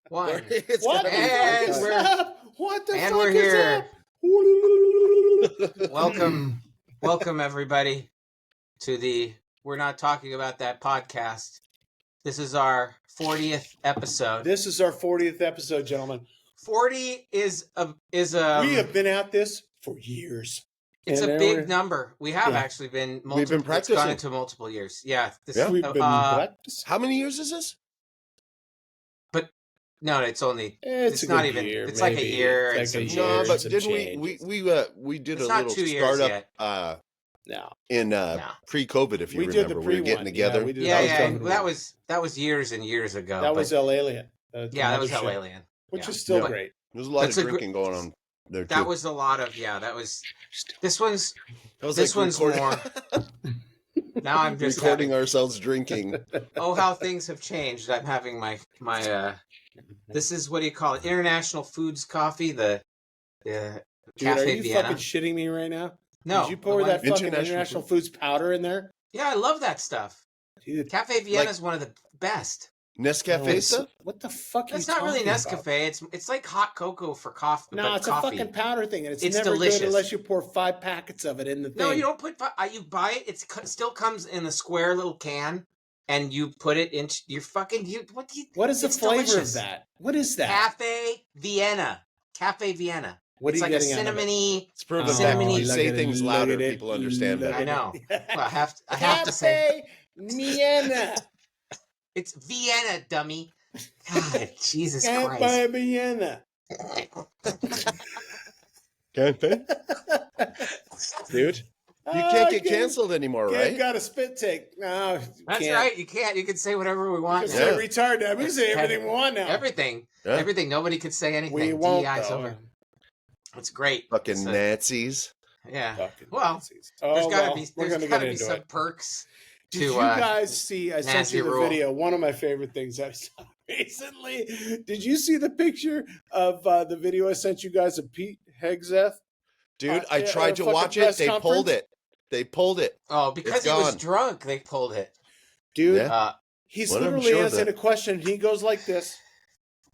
One. It's What the gotta be fuck is we're- up? What the and fuck we're is here. up? Welcome everybody to the We're Not Talking About That podcast. This is our 40th episode. This is our 40th episode, gentlemen. 40 is We have been at this for years. it's And a now big we're- number. We have Yeah. actually been multiple. We've been It's practicing. gone into multiple years. Yeah. We've been practicing. How many years is this? No, it's only. It's a not good even. year, It's like a maybe. year It's and like some a year. No, years. but some didn't changes. we did It's a not little 2 years startup No. in No. pre-COVID, if you We remember. did the We were getting pre-one. together. Yeah, we did Yeah. COVID That one. was years and years ago. That but- was El Alien. that was El El Alien. Which Yeah. is still Yeah. great. There's a lot That's of a drinking going on there too. That was a lot of That was. This one's. That was this one's recording- more. Now I'm just recording having, ourselves drinking. oh, how things have changed. I'm having my this is, what do you call it? International Foods Coffee, the Dude, are Cafe you Vienna. fucking shitting me right now? No. Did you pour the one- that fucking International International Foods powder in there? Yeah, I love that stuff. Dude, Cafe Vienna is one of the best. Nescafe no, stuff? what the fuck It's are you not really talking about? Nescafe. It's like hot cocoa for coffee. No, but it's coffee. a fucking powder thing, and it's It's never delicious. good unless you pour 5 packets of it in the thing. No, you don't put. You buy it. It still comes in the square little can, and you put it into your fucking. What is the it's flavor delicious. of that? What is that? Cafe Vienna. Cafe Vienna. What are It's you like a getting out of it? cinnamony. It's proven Oh, that when you look say at it, things look louder, at it, people understand look better. I know. Well, I have to say Cafe Vienna. it's Vienna, dummy. God, Jesus Christ. Cafe Vienna. Cafe? Dude, you can't get canceled anymore, Gabe right? got a spit take. No, That's can't. right. You can't. You can say whatever we We want. can now. say retard now. We can say everything we want now. Everything. Yeah. Everything. Nobody could say anything. We won't, DEI's though. over. It's great. Fucking It's Nazis. yeah. Fucking Well, Nazis. There's Oh, gotta well, be. we're There's gonna gotta get be into some it. perks. Did to, you guys see? I sent Nazi you the rule. video. One of my favorite things I saw recently. Did you see the picture of the video I sent you guys of Pete Hegseth? Dude, I Yeah, tried to fucking watch it. press They pulled conference? it. They pulled it. Oh, because It's he was gone. drunk, they pulled it. Dude, Yeah. he's Well, I'm literally sure answering that- a question. He goes like this,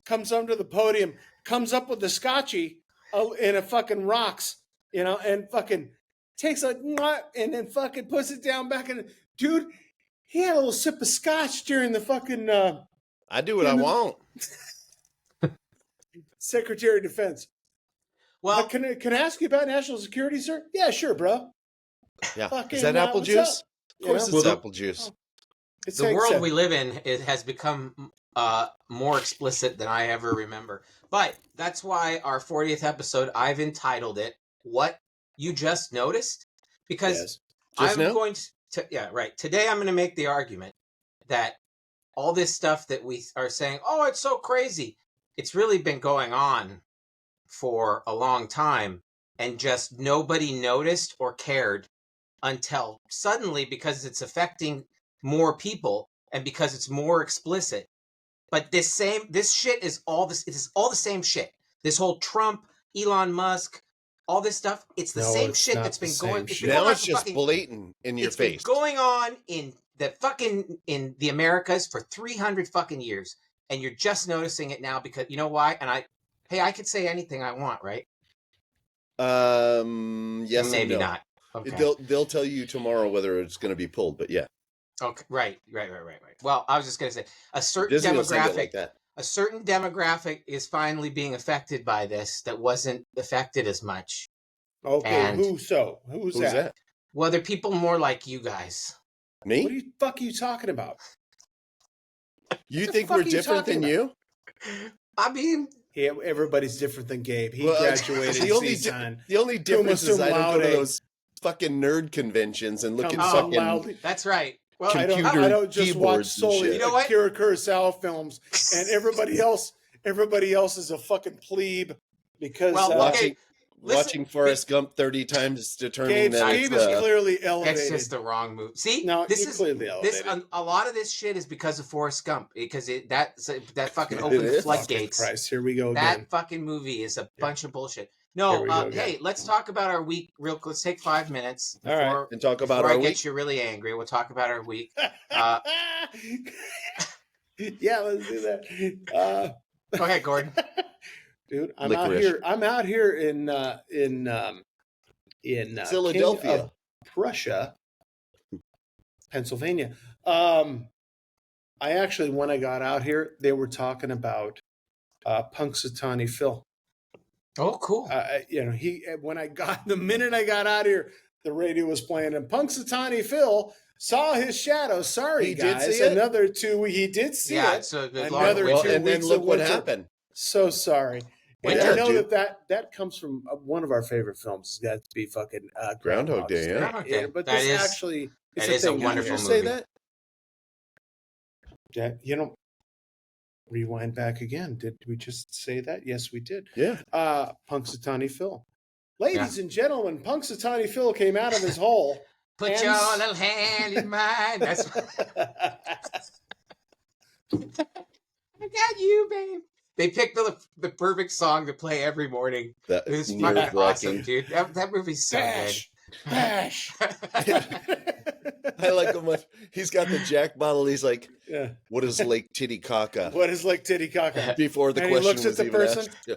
comes onto the podium, comes up with the scotchy and it fucking rocks, and fucking takes a nut and then fucking puts it down back in. Dude, he had a little sip of scotch during the fucking I do what I want. Secretary of Defense. Well, Can I ask you about national security, sir? Yeah, sure, bro. Yeah. Fucking, Is that apple what's juice? up? Of course You it's know? apple juice. It's the Hank world said. we live in has become more explicit than I ever remember. But that's why our 40th episode, I've entitled it "What You Just Noticed," because Yes. Just I'm now? going to yeah, right. Today I'm going to make the argument that all this stuff that we are saying, oh, it's so crazy, it's really been going on for a long time, and just nobody noticed or cared until suddenly, because it's affecting more people and because it's more explicit. But this shit is all this. It is all the same shit. This whole Trump, Elon Musk, all this stuff. It's the No, same it's shit not that's the been same going. It's shit. been going Now on it's for just fucking- blatant in your it's been face. going on in the Americas for 300 fucking years, and you're just noticing it now because you know why? And I could say anything I want, right? Yes, Maybe and no. not. Okay. They'll tell you tomorrow whether it's going to be pulled, but yeah, Okay. Right. Well, I was just gonna say a certain Disney will say that demographic. like that. A certain demographic is finally being affected by this that wasn't affected as much. Okay, And- who's Who's that? Well, they're people more like you guys. What Me? the fuck are you talking about? You the think fuck we're are you different talking than you? I mean, Yeah, everybody's different than Gabe. He Well, graduated the only CSUN. The only difference is sum I don't go to laude. those fucking nerd conventions and look Come at sum fucking loudly. that's right. Well, I computer don't just watch keyboards and solely shit. You know what? Akira Kurosawa films, and everybody else is a fucking plebe because Well, watching listen, watching Forrest Gump 30 times determining Gabe, that Gabe it's is clearly it's elevated. just the wrong move. See, No, this you're is clearly this. elevated. A lot of this shit is because of Forrest Gump, because that fucking It opened is. floodgates. Christ, here we go That again. fucking movie is a bunch of bullshit. Here No, we go again. hey, let's talk about our week real quick. Let's take 5 minutes All right. before, and talk about before our I week. get you really angry. We'll talk about our week. Yeah, let's do that. Go ahead, Gordon. Dude, I'm Licorice. out here in Philadelphia. King of Prussia, Pennsylvania. I actually, when I got out here, they were talking about Punxsutawney Phil. Oh, cool. The minute I got out here, the radio was playing, and Punxsutawney Phil saw his shadow. Sorry, He did guys. see it? Another 2 weeks. He did see Yeah, it. so the Another long- 2 and then weeks look of what winter. happened. So sorry. And Winter, I know dude. that comes from one of our favorite films. It's got to be fucking Groundhog Day, yeah. Groundhog Day. But That this is- actually is that a is a thing. wonderful Did you movie. say that? Yeah, rewind back again. Did we just say that? Yes, we did. Yeah. Punxsutawney Phil. Ladies and gentlemen, Punxsutawney Phil came out of his hole. Put and- your little hand in mine. That's I got you, babe. They picked the perfect song to play every morning. That It was is fucking nerve-wracking. awesome, dude. That movie's so Bash. Bash. good. I like him much. He's got the Jack bottle. He's like, Yeah. "What is Lake Titicaca?" What is like Titicaca? Before the And he question looks at was the even person. asked. Yeah.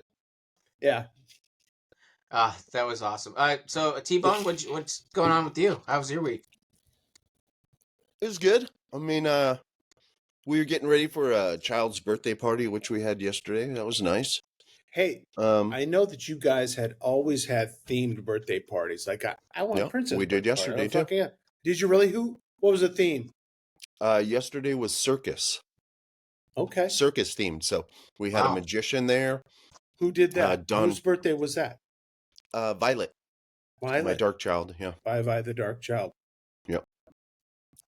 Yeah. That was awesome. So T-Bone, what's going on with you? How was your week? It was good. I mean, we were getting ready for a child's birthday party, which we had yesterday. That was nice. Hey, I know that you guys had always had themed birthday parties. Like I want Yeah, a princess. we did birthday party. yesterday, Oh, too. fucking yeah. Did you really? What was the theme? Yesterday was circus Okay. themed. So we had Wow. a magician there. Who did that? Don- Whose birthday was that? Violet, my Violet. dark child. Yeah, Vi the Dark Child.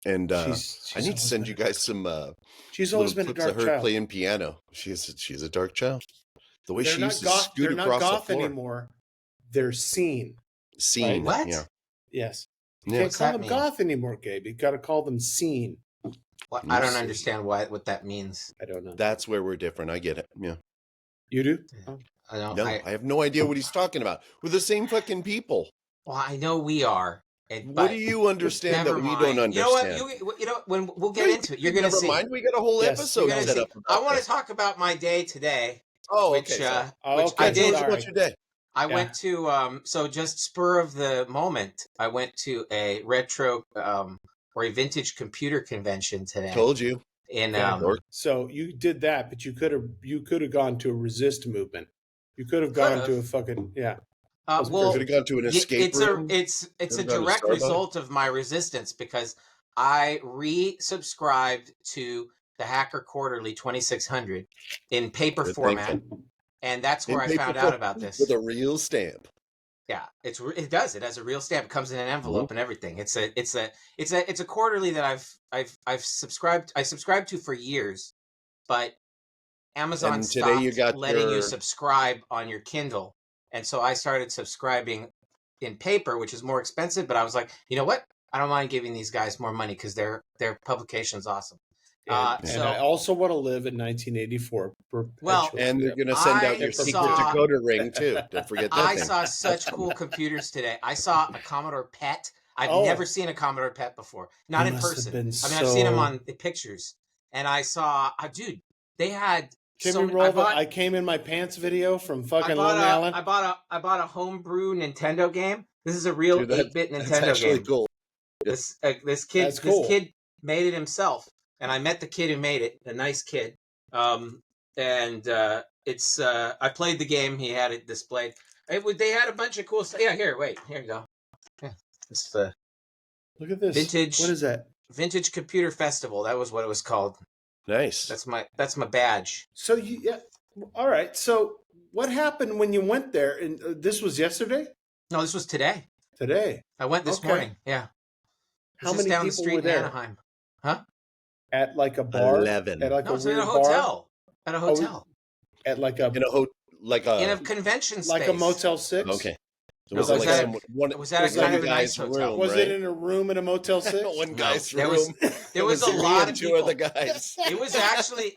and She's I need to always send been you a- guys some She's little always been a clips dark of her child. playing piano. She's a dark child. The way They're she not used to goth. scoot They're not across the goth floor. anymore. They're seen. Scene. What? Yeah. Yes. You Yeah. can't What's call that them mean? goth anymore, Gabe. You got to call them seen. Well, I don't Yes. understand what that means. I don't know. That's where we're different. I get it. Yeah. You do? Oh. I don't. No, I have no idea what he's talking about. We're the same fucking people. Well, I know we are. What do you understand that Never we mind. don't understand? You know what? You know when we'll get into it. You're going to Never see. mind. We got a whole Yes, episode You're gonna set see. up. I want to talk about my day today. Oh, which, okay. sorry. Oh, Which okay, I did- Tell us sorry. about your day. I Yeah. went to so just spur of the moment. I went to a retro or a vintage computer convention today. Told you. In Dork. So you did that, but you could have gone to a resist movement. You could have gone to a fucking well, Could have gone to an escape it's room. it's a Could've gone to direct Starbucks. result of my resistance because I resubscribed to the Hacker Quarterly 2600 in paper Good format, thinking. and that's where In I paper found out form about this. with a real stamp. Yeah, it does. It has a real stamp. It comes in an envelope and everything. It's a quarterly that I've subscribed. I subscribed to for years, but Amazon And today stopped you got letting you your- subscribe on your Kindle, and so I started subscribing in paper, which is more expensive. But I was like, you know what? I don't mind giving these guys more money because their publication's awesome. And So I also want to live in 1984. Well, perpetually. And they're going to send out I your secret saw- decoder ring, too. Don't forget that I thing. saw such cool computers today. I saw a Commodore PET. I've Oh. never seen a Commodore PET before. Not They in must have person. been I've seen them so- on the pictures. And I saw, dude, they had Can so we roll I the bought, I came in my pants video from fucking I Long bought Island? I bought a homebrew Nintendo game. This is a real Dude, that- 8-bit That's Nintendo actually game. cool. This That's cool. kid made it himself, and I met the kid who made it. A nice kid. It's I played the game. He had it displayed. They had a bunch of cool stuff. Yeah, here you go. Yeah, it's the Look at this. Vintage- What is that? Vintage Computer Festival. That was what it was called. Nice. That's my badge. So all right. So what happened when you went there? And this was yesterday? No, this was today. Today. I went this Okay. morning. Yeah. How This is many down the people street were in there? Anaheim? At like a bar? 11. At like No, a it's in weird a bar? hotel. At a hotel. At like a In a In a convention space. like a Motel 6? Okay. So No, was it was like that- one, was that a one kind of a guy's nice hotel? room, Was right? it in a room in a Motel 6? One guy's there room. was there was a me lot and of two people. other guys. It was actually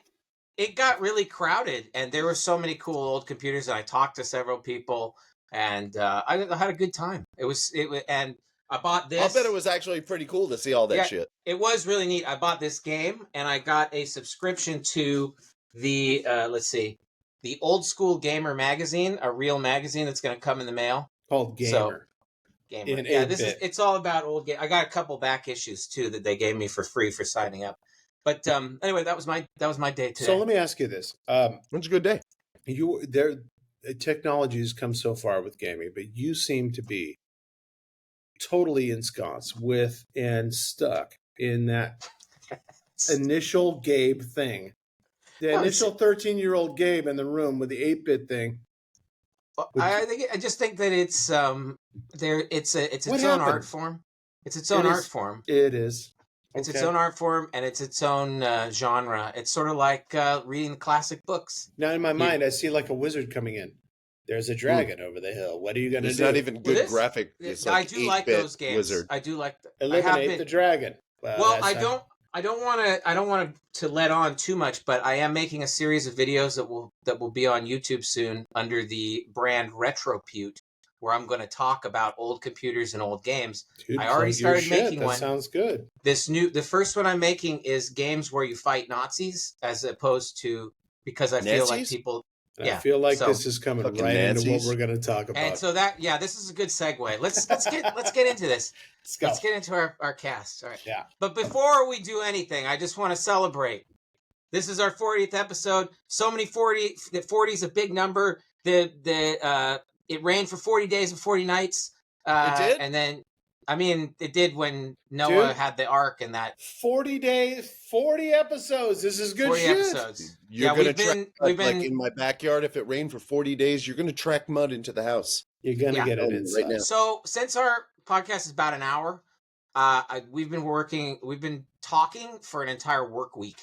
it got really crowded, and there were so many cool old computers, and I talked to several people, and I had a good time. It was and I bought this. I'll bet it was actually pretty cool to see all that Yeah. shit. It was really neat. I bought this game, and I got a subscription to the let's see, the Old School Gamer magazine, a real magazine that's going to come in the mail. Called Gamer. Gamer. In Yeah, 8-bit. it's all about old game. I got a couple back issues too that they gave me for free for signing up. But anyway, that was my day today. So let me ask you this: It's a good day. technology has come so far with gaming, but you seem to be totally ensconced with and stuck in that initial Gabe thing. The initial 13-year-old Gabe in the room with the 8-bit thing. I just think that it's its own art form. It's its own art form. It is. It's its own art form, and it's its own genre. It's sort of like reading classic books. Now in my mind, I see like a wizard coming in. There's a dragon over the hill. What are you going to do? It's not even good graphic. It's like I do like those games. Wizard. I do like. Eliminate the dragon. Well, I don't want to let on too much, but I am making a series of videos that will be on YouTube soon under the brand Retropute, where I'm going to talk about old computers and old games. Dude, I already started making one. Sounds good. The first one I'm making is games where you fight Nazis, as opposed to, because I feel like people. I feel like this is coming right into what we're going to talk about. And so this is a good segue. Let's get into this. Let's get into our cast. All right. Yeah. But before we do anything, I just want to celebrate. This is our 40th episode. So many 40. 40 is a big number. It rained for 40 days and 40 nights. It did? And then, I mean, it did when Noah had the ark and that. 40 days, 40 episodes. This is good 40 shit. episodes. You're going to like in my backyard, if it rained for 40 days, you're going to track mud into the house. You're going to get it inside. Right now. So since our podcast is about an hour, we've been talking for an entire work week.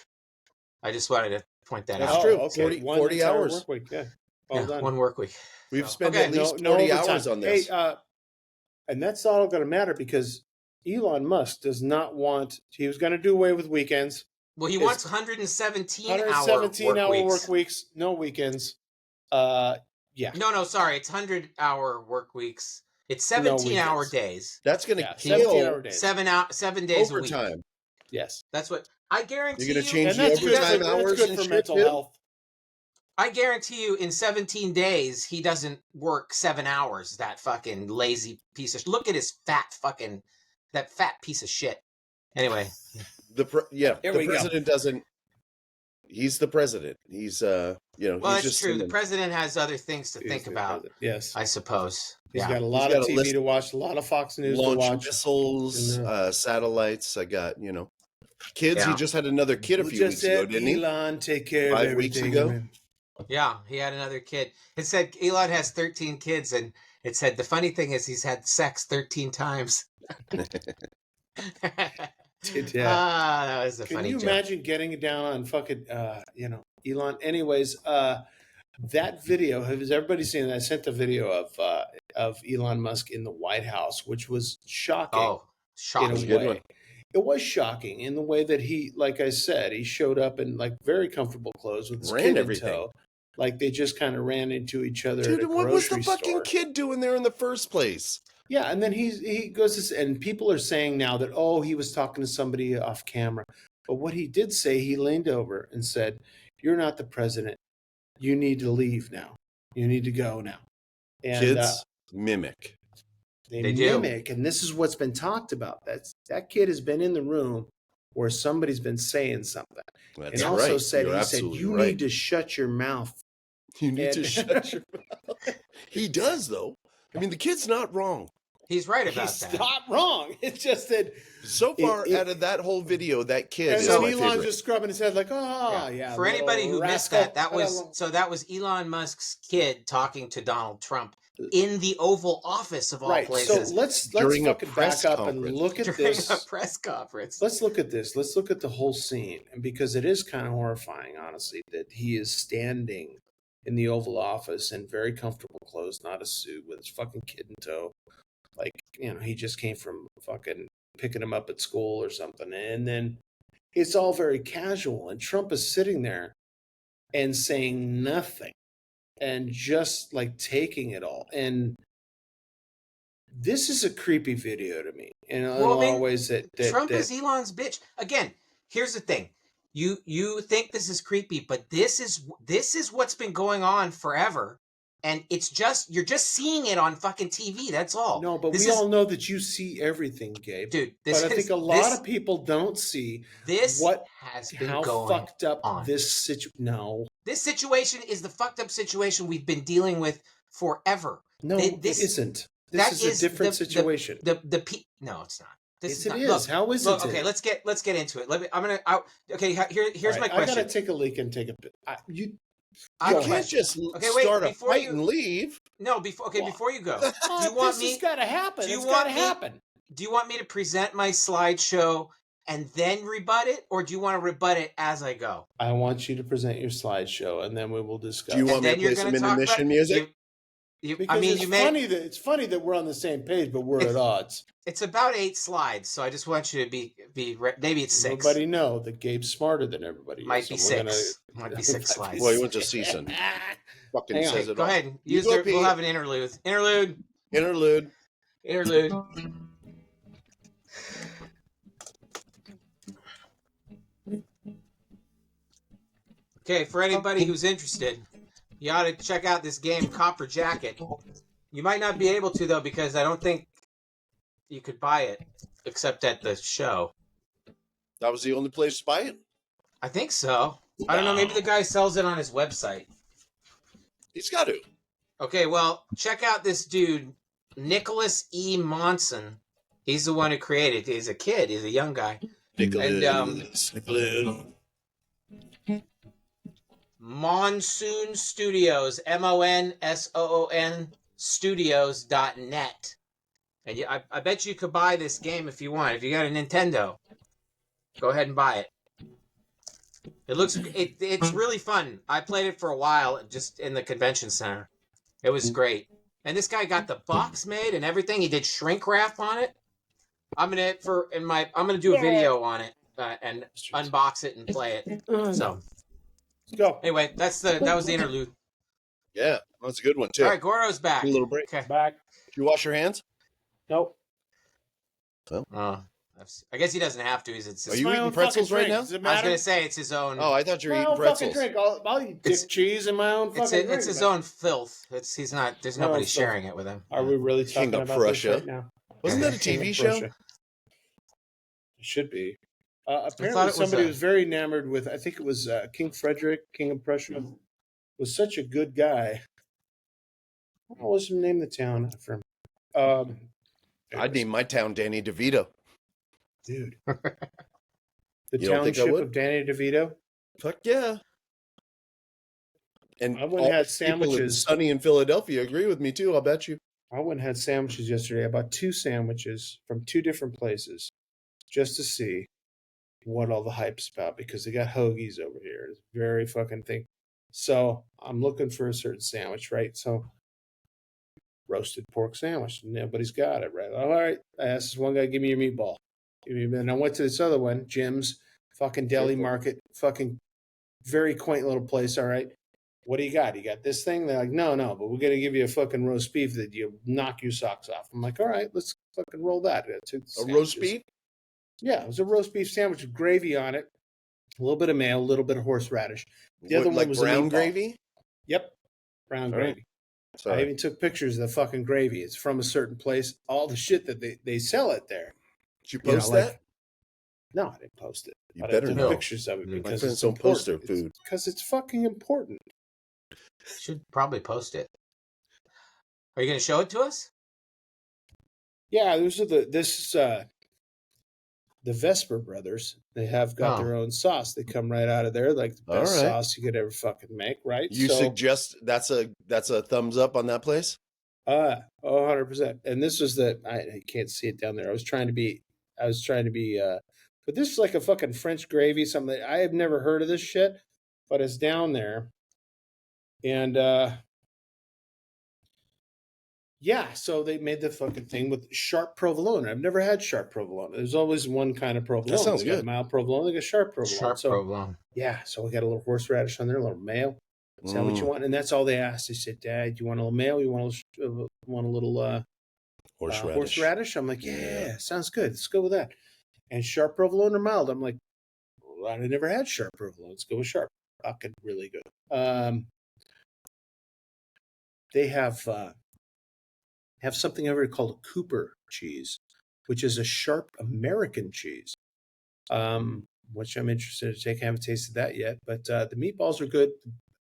I just wanted to point that out. That's true. Okay. 40 hours. Work week. Yeah. Well done. One work week. We've spent at least 40 hours on this. Hey, and that's all going to matter because Elon Musk does not want. He was going to do away with weekends. Well, he wants 117-hour work weeks, no weekends. Yeah. No, sorry, it's 100-hour work weeks. It's 17-hour days. That's going to kill 7 days overtime. a week. Yes, that's what I guarantee. You're going to change the overtime hours. That's good for mental health. I guarantee you, in 17 days, he doesn't work 7 hours. That fucking lazy piece of. Look at his fat piece of shit. Anyway, the president doesn't. He's the president. He's Well, he's that's just true. The president has other things to think about. Yes, I suppose. He's got a lot of TV to watch, a lot of Fox News to watch. Missiles, satellites. I got kids. Yeah. He just had another kid a few weeks ago, didn't he? Elon, take care of 5 weeks ago. Man. Yeah, he had another kid. It said Elon has 13 kids, and it said the funny thing is he's had sex 13 times. That was a funny joke. Can you imagine getting it down on fucking, Elon? Anyways, that video, has everybody seen that? I sent the video of Elon Musk in the White House, which was shocking. Oh, shocking. In a way. It was shocking in the way that he, like I said, he showed up in like very comfortable clothes with his kid in tow. Like they just kind of ran into each other. Dude, at a what was grocery the fucking store. kid doing there in the first place? Yeah, and then he goes, and people are saying now that, he was talking to somebody off camera. But what he did say, he leaned over and said, "You're not the president. You need to leave now. You need to go now." And, kids mimic. They mimic, do. And this is what's been talked about. That kid has been in the room where somebody's been saying something. That's and also right. said, "You need to shut your mouth. You need to shut your mouth." He does, though. I mean, the kid's not wrong. He's right about that. He's not wrong. It's just that so far out of that whole video, that kid. And then Elon's just scrubbing his head like, yeah. For anybody who missed that was Elon Musk's kid talking to Donald Trump in the Oval Office of all places. So let's fucking back up and look at this. During a press conference. Let's look at this. Let's look at the whole scene. And because it is kind of horrifying, honestly, that he is standing in the Oval Office in very comfortable clothes, not a suit, with his fucking kid in tow. Like, he just came from fucking picking him up at school or something. And then it's all very casual. And Trump is sitting there and saying nothing and just like taking it all. And this is a creepy video to me. In a lot of ways that Trump is Elon's bitch. Again, here's the thing. You think this is creepy, but this is what's been going on forever, and you're just seeing it on fucking TV. That's all. No, but this all know that you see everything, Gabe. dude. But I think a lot of people don't see has been how going fucked up on. this situation. No, this situation is the fucked up situation we've been dealing with forever. No, it isn't. This is a different situation. No, it's not. Yes, it is. How is it? Okay, let's get into it. Here's my question. I gotta take a leak and take a. You can't just start a fight and leave. No, before you go, do you want me? This has got to happen. It's got to happen. Do you want me to present my slideshow and then rebut it, or do you want to rebut it as I go? I want you to present your slideshow, and then we will discuss. Do you want me to play some intermission music? It's funny that we're on the same page, but we're at odds. It's about 8 slides, so I just want you to be maybe it's 6. Everybody know that Gabe's smarter than everybody. Might be 6. Might be 6 slides. Well, he went to season. Fucking says it Go all. ahead. We'll have an interlude. Interlude. Okay, for anybody who's interested, you ought to check out this game, Copper Jacket. You might not be able to, though, because I don't think you could buy it, except at the show. That was the only place to buy it? I think so. I don't know, maybe the guy sells it on his website. He's got to. Okay, well, check out this dude, Nicholas E. Monson. He's the one who created it. He's a kid. He's a young guy. Nicholas. Monsoon Studios, MONSOON Studios.net. And I bet you could buy this game if you want. If you got a Nintendo, go ahead and buy it. It's really fun. I played it for a while just in the convention center. It was great. And this guy got the box made and everything. He did shrink wrap on it. I'm gonna do a video on it and unbox it and play it. So let's go. Anyway, that was the interlude. Yeah, that's a good one too. All right, Goro's back. A little break. Okay. Back. Did you wash your hands? Nope. Oh. I guess he doesn't have to. Are you eating pretzels right now? I was gonna say it's his own. Oh, I thought you were eating pretzels. Drink. I'll eat dick cheese in my own fucking drink. It's his own filth. He's not. There's nobody sharing it with him. Are we really talking about Prussia. this right now? Wasn't that a TV show? It should be. Apparently, somebody was very enamored with. I think it was King Frederick, King of Prussia, was such a good guy. What was him name the town after him? I'd name my town Danny DeVito. Dude. The township of Danny DeVito? Fuck yeah. And I went and had sandwiches. Sunny in Philadelphia agree with me too, I'll bet you. I went and had sandwiches yesterday. I bought 2 sandwiches from 2 different places just to see what all the hype's about because they got hoagies over here. It's very fucking thing. So I'm looking for a certain sandwich, right? So roasted pork sandwich. Nobody's got it, right? All right. I asked this one guy, give me your meatball. And I went to this other one, Jim's fucking deli market, fucking very quaint little place. All right. What do you got? You got this thing? They're like, no, but we're going to give you a fucking roast beef that you knock your socks off. I'm like, all right, let's fucking roll that. A roast beef? Yeah, it was a roast beef sandwich with gravy on it, a little bit of mayo, a little bit of horseradish. The other one was brown gravy? Yep, brown gravy. Sorry. I even took pictures of the fucking gravy. It's from a certain place. All the shit that they sell it there. Did you post that? No, I didn't post it. You better know. Pictures of it because it's don't post their food. Because it's fucking important. Should probably post it. Are you going to show it to us? Yeah, the Vesper brothers. They have got their own sauce. They come right out of there, like the best sauce you could ever fucking make, right? You suggest that's a thumbs up on that place? 100%. And this was I can't see it down there. I was trying to be, but this is like a fucking French gravy, something I have never heard of this shit, but it's down there. And, yeah, so they made the fucking thing with sharp provolone. I've never had sharp provolone. There's always one kind of provolone. That sounds good. Mild provolone, they got sharp provolone. Provolone. Yeah, so we got a little horseradish on there, a little mayo. Is that what you want? And that's all they asked. They said, Dad, do you want a little mayo? You want a little horseradish? I'm like, yeah, sounds good. Let's go with that. And sharp provolone or mild? I'm like, provolone. I never had sharp provolone. Let's go with sharp. Fucking really good. They have something over here called a Cooper cheese, which is a sharp American cheese, which I'm interested to take. I haven't tasted that yet, but the meatballs are good.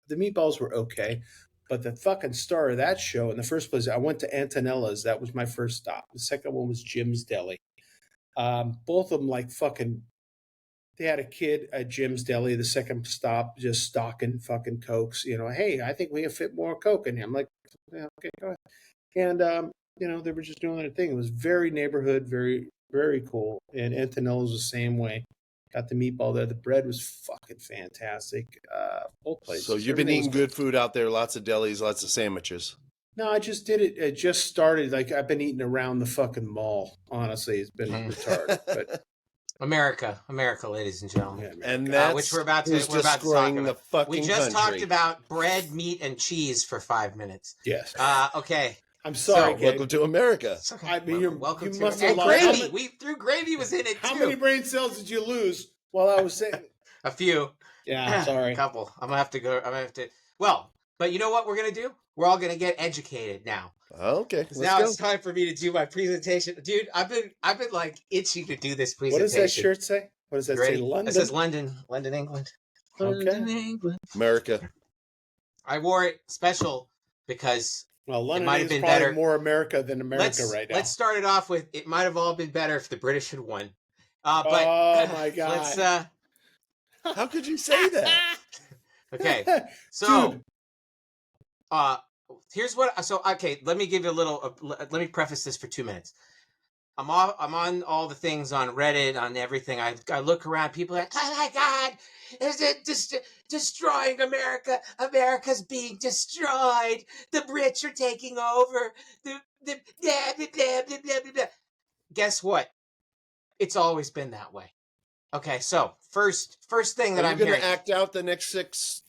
The meatballs were okay, but the fucking star of that show in the first place, I went to Antonella's. That was my first stop. The second one was Jim's Deli. Both of them like fucking. They had a kid at Jim's Deli. The second stop, just stocking fucking Cokes. Hey, I think we can fit more Coke in here. I'm like, yeah, okay, go ahead. And they were just doing their thing. It was very neighborhood, very, very cool. And Antonella's the same way. Got the meatball there. The bread was fucking fantastic. Both places. So you've been eating good food out there, lots of delis, lots of sandwiches. No, I just did it. It just started. Like, I've been eating around the fucking mall. Honestly, it's been retarded. But America, ladies and gentlemen. yeah, And that's which we're about to talk destroying about. the fucking We just country. talked about bread, meat, and cheese for 5 minutes. yes. Okay. I'm sorry, So, Gabe. Welcome to America. It's okay. I mean, welcome you to must and have lost- gravy. We threw gravy was in it too. How many brain cells did you lose while I was saying? A few. Yeah, sorry. A couple. I'm gonna have to go. I'm gonna have to. Well, but you know what we're gonna do? We're all gonna get educated now. Okay, let's Now go. it's time for me to do my presentation, dude. I've been like itching to do this What presentation. does that shirt say? What does that say? Ready? London. It says London, England. Okay. London, England. America. I wore it special because Well, London might have is been probably better. more America than America right now. let's start it off with it might have all been better if the British had won. But Oh, my God. Let's How could you say that? okay. So Dude. here's what. So okay, let me give you a little. Let me preface this for 2 minutes. I'm on all the things on Reddit, on everything. I look around. People are like, oh my God, is it destroying America? America's being destroyed. The Brits are taking over. The blah, blah, blah, blah, blah, blah. Guess what? It's always been that way. Okay, so first thing that Are you I'm going hearing. to act out the next 6?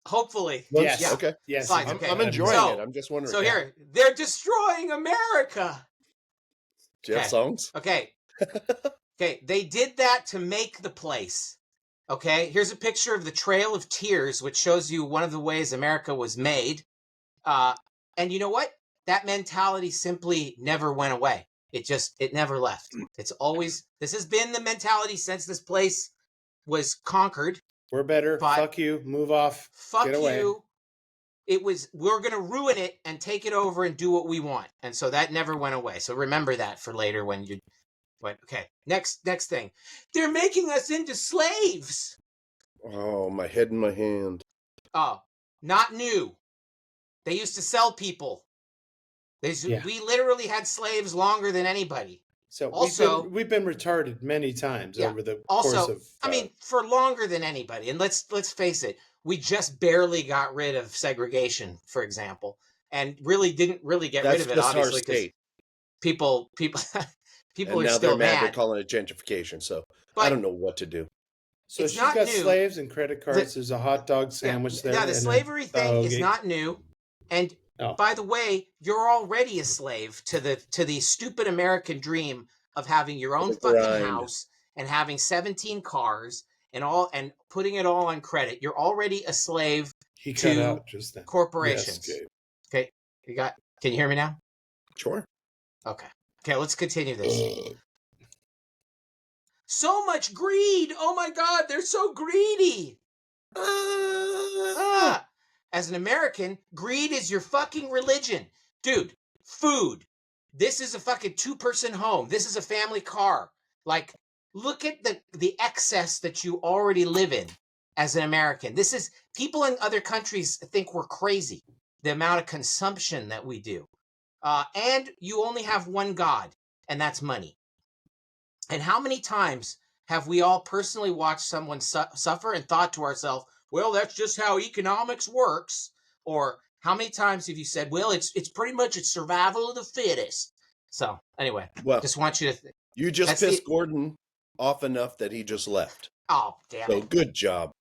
Hopefully. Yes. Yeah. Okay. Yes. Fine, it's okay. I'm enjoying So- it. I'm just wondering. So here, they're destroying America. Do you have Okay. songs? Okay. Okay, they did that to make the place. Okay, here's a picture of the Trail of Tears, which shows you one of the ways America was made. And you know what? That mentality simply never went away. It never left. It's always, this has been the mentality since this place was conquered. We're better. But- Fuck you. Move off. Fuck Get away. you. We're going to ruin it and take it over and do what we want. And so that never went away. So remember that for later when you, but okay. Next thing. They're making us into slaves. Oh, my head in my hand. Oh, not new. They used to sell people. Yeah. We literally had slaves longer than anybody. So Also- we've been retarded many times Yeah. over the Also, course of. I mean, for longer than anybody. And let's face it, we just barely got rid of segregation, for example, and really didn't really get That's rid of it, just our obviously, because state. people And are now still they're mad. mad. They're calling it gentrification. So But I don't know what to do. so it's she's not got new. slaves and credit cards. There's a hot dog sandwich there. Yeah, and the a slavery thing is hoagie. not new. And No. by the way, you're already a slave to the stupid American dream of having your own The fucking grind. house and having 17 cars and putting it all on credit. You're already a slave He cut to out just then. corporations. Yes, Gabe. Okay, can you hear me now? Sure. Okay, let's continue this. So much greed. Oh my God, they're so greedy. As an American, greed is your fucking religion. Dude, food. This is a fucking 2-person home. This is a family car. Like, look at the excess that you already live in as an American. This is, people in other countries think we're crazy. The amount of consumption that we do. And you only have one God, and that's money. And how many times have we all personally watched someone suffer and thought to ourselves, well, that's just how economics works? Or how many times have you said, well, it's pretty much it's survival of the fittest? So anyway, Well, just want you to, you just that's pissed the- Gordon off enough that he just left. oh, damn So it. good job.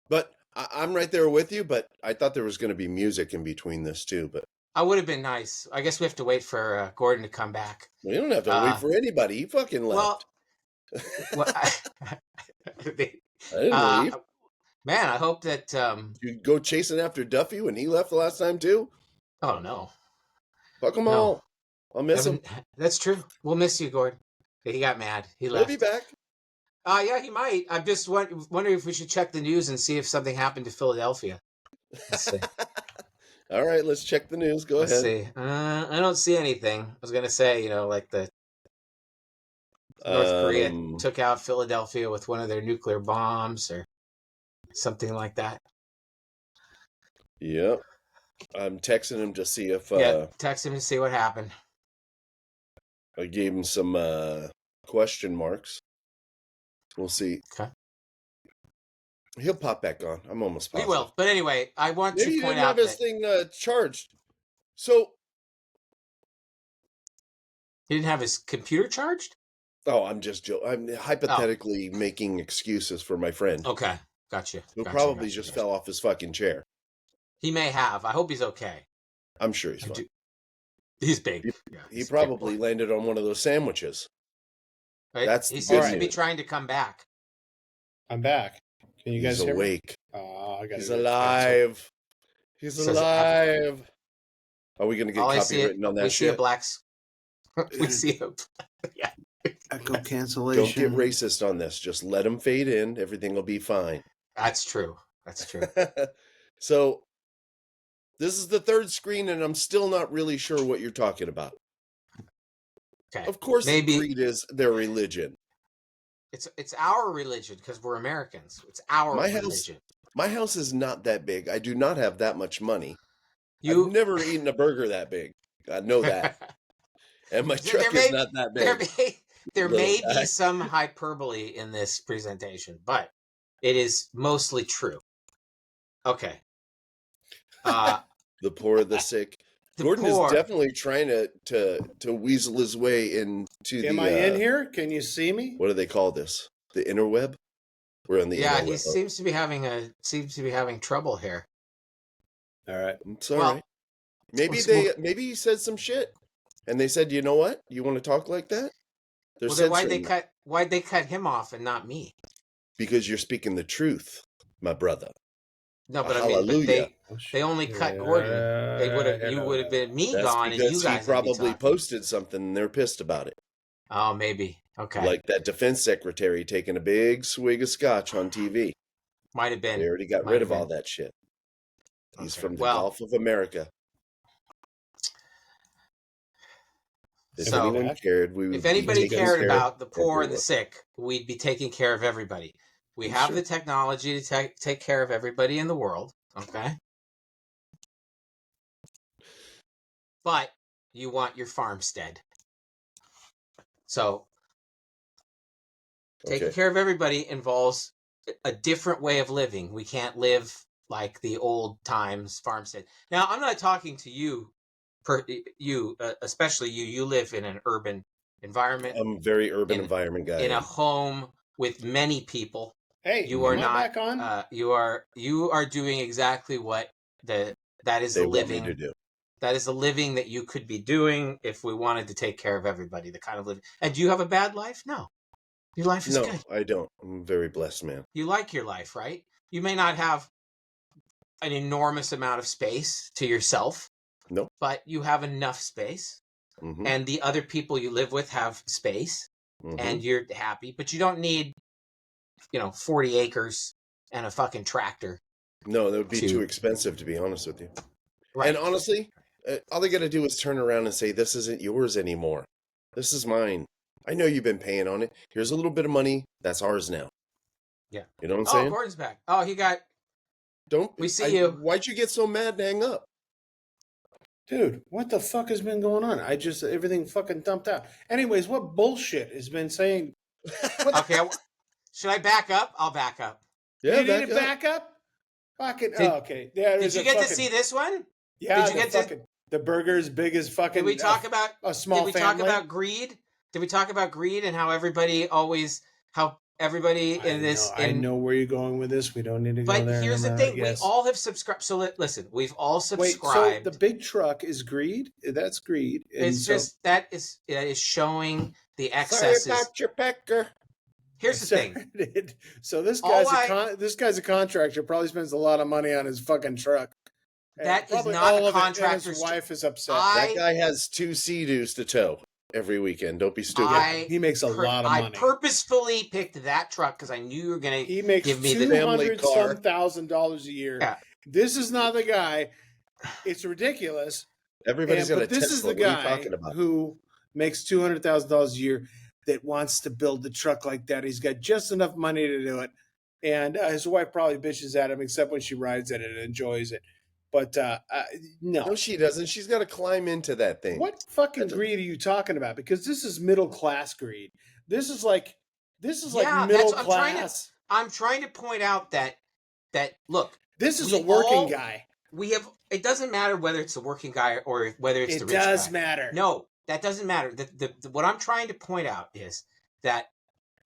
But I'm right there with you, but I thought there was going to be music in between this too. But I would have been nice. I guess we have to wait for Gordon to come back. we don't have to wait for anybody. He fucking left. Well, Well, I didn't leave. man, I hope that. You go chasing after Duffy when he left the last time too. Oh no, Fuck them no. all. I'll miss him. That's true. We'll miss you, Gord. He got mad. He He'll left. be back. Yeah, he might. I'm just wondering if we should check the news and see if something happened to Philadelphia. Let's see. All right, let's check the news. Go Let's ahead. see. I don't see anything. I was gonna say, like the North Korea took out Philadelphia with one of their nuclear bombs or something like that. Yep. I'm texting him to see if text him to see what happened. I gave him some question marks. We'll see. Okay. He'll pop back on. I'm almost positive. He will. But anyway, I want Maybe to point out have his thing charged. So he didn't have his computer charged? Oh, I'm just joking. I'm hypothetically making excuses for my friend. Okay. Gotcha. Who probably just fell off his fucking chair. He may have. I hope he's okay. I'm sure he's fine. He's big. He probably landed on one of those sandwiches. Right? He seems to be trying to come back. I'm back. Can you guys hear awake. Me? Oh, I got He's alive. He's alive. Are we going to get copywritten on that shit? We see a blacks. We see a... Yeah. Echo cancellation. Don't get racist on this. Just let him fade in. Everything will be fine. That's true. That's true. So, this is the third screen, and I'm still not really sure what you're talking about. Okay. Of course, greed is their religion. It's our religion because we're Americans. It's our religion. My house is not that big. I do not have that much money. I've never eaten a burger that big. I know that. And my truck is not that big. There may be some hyperbole in this presentation, but it is mostly true. Okay. The poor, the sick. Gordon is definitely trying to weasel his way into Am I in here? Can you see me? What do they call this? The interweb? We're on the interweb. Yeah, he seems to be having trouble here. All right. It's all right. Maybe he said some shit. And they said, "You know what? You want to talk like that?" Then why'd they cut him off and not me? Because you're speaking the truth, my brother. No, but I mean, they only cut Gordon. You would have been me gone, and you guys. He probably posted something, and they're pissed about it. Oh, maybe. Okay. Like that defense secretary taking a big swig of scotch on TV. Might have been. They already got rid of all that shit. He's from the Gulf of America. If anyone cared, if anybody cared about the poor and the sick, we'd be taking care of everybody. We have the technology to take care of everybody in the world, okay? But you want your farmstead. So taking care of everybody involves a different way of living. We can't live like the old times farmstead. Now, I'm not talking to you, especially you. You live in an urban environment. I'm a very urban environment guy. In a home with many people. Hey, you are not. Back on? You are doing exactly what that is a living to do. That is a living that you could be doing if we wanted to take care of everybody. The kind of living. And do you have a bad life? No, your life is good. No, I don't. I'm a very blessed man. You like your life, right? You may not have an enormous amount of space to yourself. No, but you have enough space, and the other people you live with have space, and you're happy. But you don't need 40 acres and a fucking tractor. No, that would be too expensive, to be honest with you. Right. And honestly, all they got to do is turn around and say, "This isn't yours anymore. This is mine. I know you've been paying on it. Here's a little bit of money. That's ours now." Yeah. You know what I'm saying? Oh, Gordon's back. Oh, he got... We see you. Why'd you get so mad and hang up? Dude, what the fuck has been going on? Everything fucking dumped out. Anyways, what bullshit has been saying? Okay, should I back up? I'll back up. Yeah, you need to back up? Fucking, okay. Yeah, did you get to see this one? Yeah, did you get the burger's big as fucking... Did we talk about... a small family? Did we talk about greed? Did we talk about greed and how everybody always... I know where you're going with this. We don't need to go there. But here's the thing. We all have subscribed. So listen, we've all subscribed. Wait, so the big truck is greed? That's greed. It's just that is showing the excesses. Sorry about your pecker. Here's the thing. So this All guy's this guy's a contractor. Probably spends a lot of money on his fucking truck. That is not a contractor's. His wife is upset. That guy has 2 Sea-Doos to tow every weekend. Don't be stupid. He makes a lot of money. I purposefully picked that truck because I knew you were going to. He makes give me the family car. $200,000 a year. Yeah. This is not the guy. It's ridiculous. Everybody's got a This is the guy who makes $200,000 a year that wants to build the truck like that. He's got just enough money to do it, and his wife probably bitches at him, except when she rides it and enjoys it. But no, she doesn't. She's got to climb into that thing. What fucking greed are you talking about? Because this is middle class greed. This is like middle class. I'm trying to point out that look, this is a working guy. We have. It doesn't matter whether it's a working guy or whether it's the rich guy. It does matter. No, that doesn't matter. What I'm trying to point out is that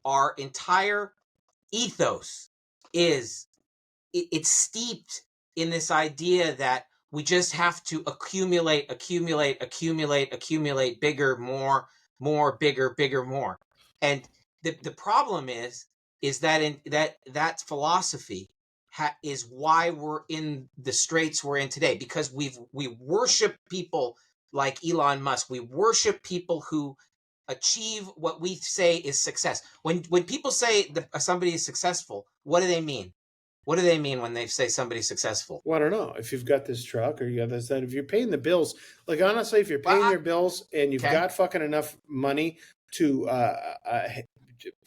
our entire ethos is it's steeped in this idea that we just have to accumulate bigger, more, bigger, more. And the problem is that that philosophy is why we're in the straits we're in today, because we worship people like Elon Musk. We worship people who achieve what we say is success. When people say that somebody is successful, what do they mean? What do they mean when they say somebody's successful? Well, I don't know. If you've got this truck or you got this, that, if you're paying the bills, like honestly, if you're paying your bills and you've got fucking enough money to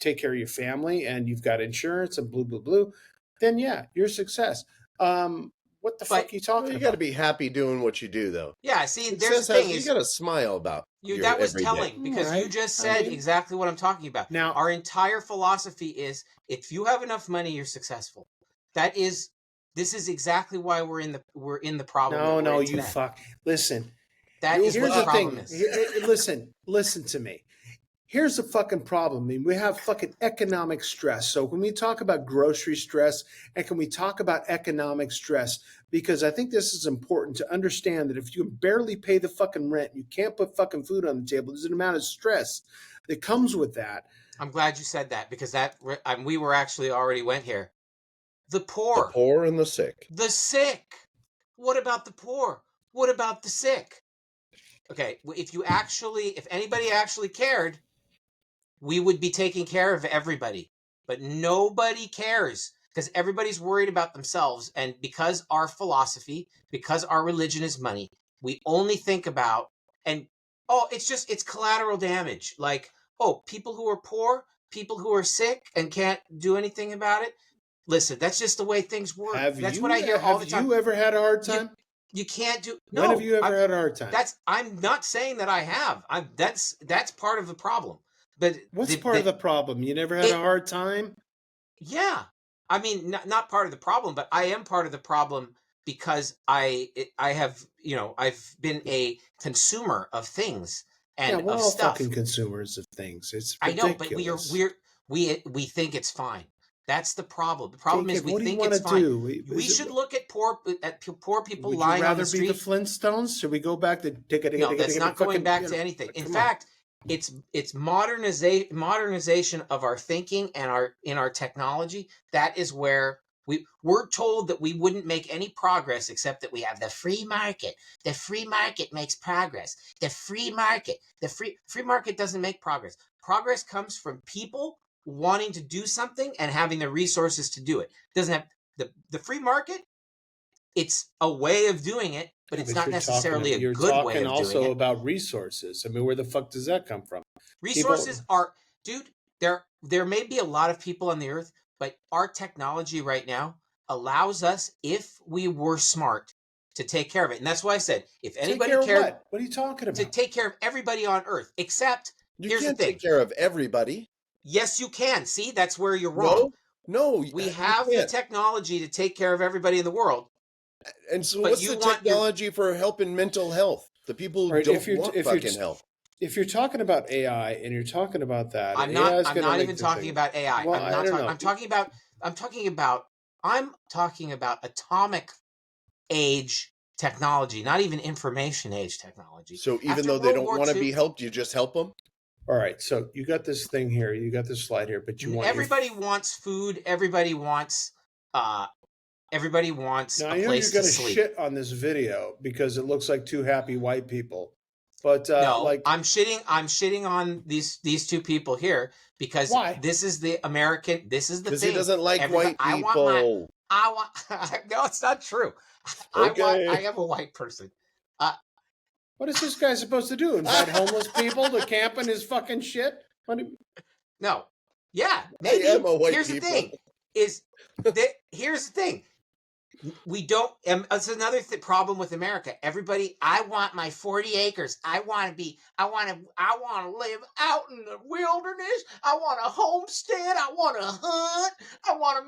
take care of your family and you've got insurance and blue, then yeah, you're a success. What the fuck are you talking about? You got to be happy doing what you do, though. Yeah, see, there's the thing you got to smile about that was telling because you just said exactly what I'm talking about. Now, our entire philosophy is if you have enough money, you're successful. This is exactly why we're in the problem. No, you fuck. Listen, here's what the problem is. Listen to me. Here's the fucking problem. I mean, we have fucking economic stress. So when we talk about grocery stress and can we talk about economic stress, because I think this is important to understand that if you can barely pay the fucking rent, you can't put fucking food on the table. There's an amount of stress that comes with that. I'm glad you said that because we were actually already went here. The poor and the sick. The sick. What about the poor? What about the sick? Okay, if anybody actually cared, we would be taking care of everybody. But nobody cares because everybody's worried about themselves. And because our philosophy, because our religion is money, we only think about, it's collateral damage. Like, people who are poor, people who are sick and can't do anything about it. Listen, that's just the way things work. That's what I hear all the time. Have you ever had a hard time? You can't do. No, when have you ever had a hard time? I'm not saying that I have. That's part of the problem. But what's part of the problem? You never had a hard time? Yeah, I mean, not part of the problem, but I am part of the problem because I have I've been a consumer of things and we're of all stuff. Fucking consumers of things. It's ridiculous. I know, but we think it's fine. That's the problem. The problem is we think it's fine. We should look at poor people lying on the street. Would you rather be the Flintstones? Should we go back to? No, that's not going back to anything. In fact, it's modernization of our thinking and in our technology. That is where we're told that we wouldn't make any progress except that we have the free market. The free market makes progress. The free market doesn't make progress. Progress comes from people wanting to do something and having the resources to do it. Doesn't have the free market. It's a way of doing it, but it's not necessarily a good way of doing it. You're talking also about resources. I mean, where the fuck does that come from? Resources dude, there may be a lot of people on the earth, but our technology right now allows us, if we were smart, to take care of it. And that's why I said, if anybody cared, what are you talking about? To take care of everybody on earth, except here's the thing. Take care of everybody. Yes, you can. See, that's where you're wrong. No, we have the technology to take care of everybody in the world. And so what's the technology for helping mental health? The people who don't want fucking health. If you're talking about AI and you're talking about that, I'm not even talking about AI. Well, I'm talking about atomic age technology, not even information age technology. So even though they don't want to be helped, you just help them? All right, so you got this thing here, you got this slide here, but you want everybody wants food. Everybody wants now, a I know you're place to gonna sleep. shit on this video because it looks like two happy white people. But No, I'm shitting on these two people here because why? this is the American. This is the thing. Because he doesn't like white people. I want. No, it's not true. Okay. I am a white person. What is this guy supposed to do? Invite homeless people to camp in his fucking shit? No. Yeah, maybe. I am a white Here's people. the thing. Here's the thing. We don't. It's another problem with America. Everybody. I want my 40 acres. I want to live out in the wilderness. I want a homestead. I want to hunt. I want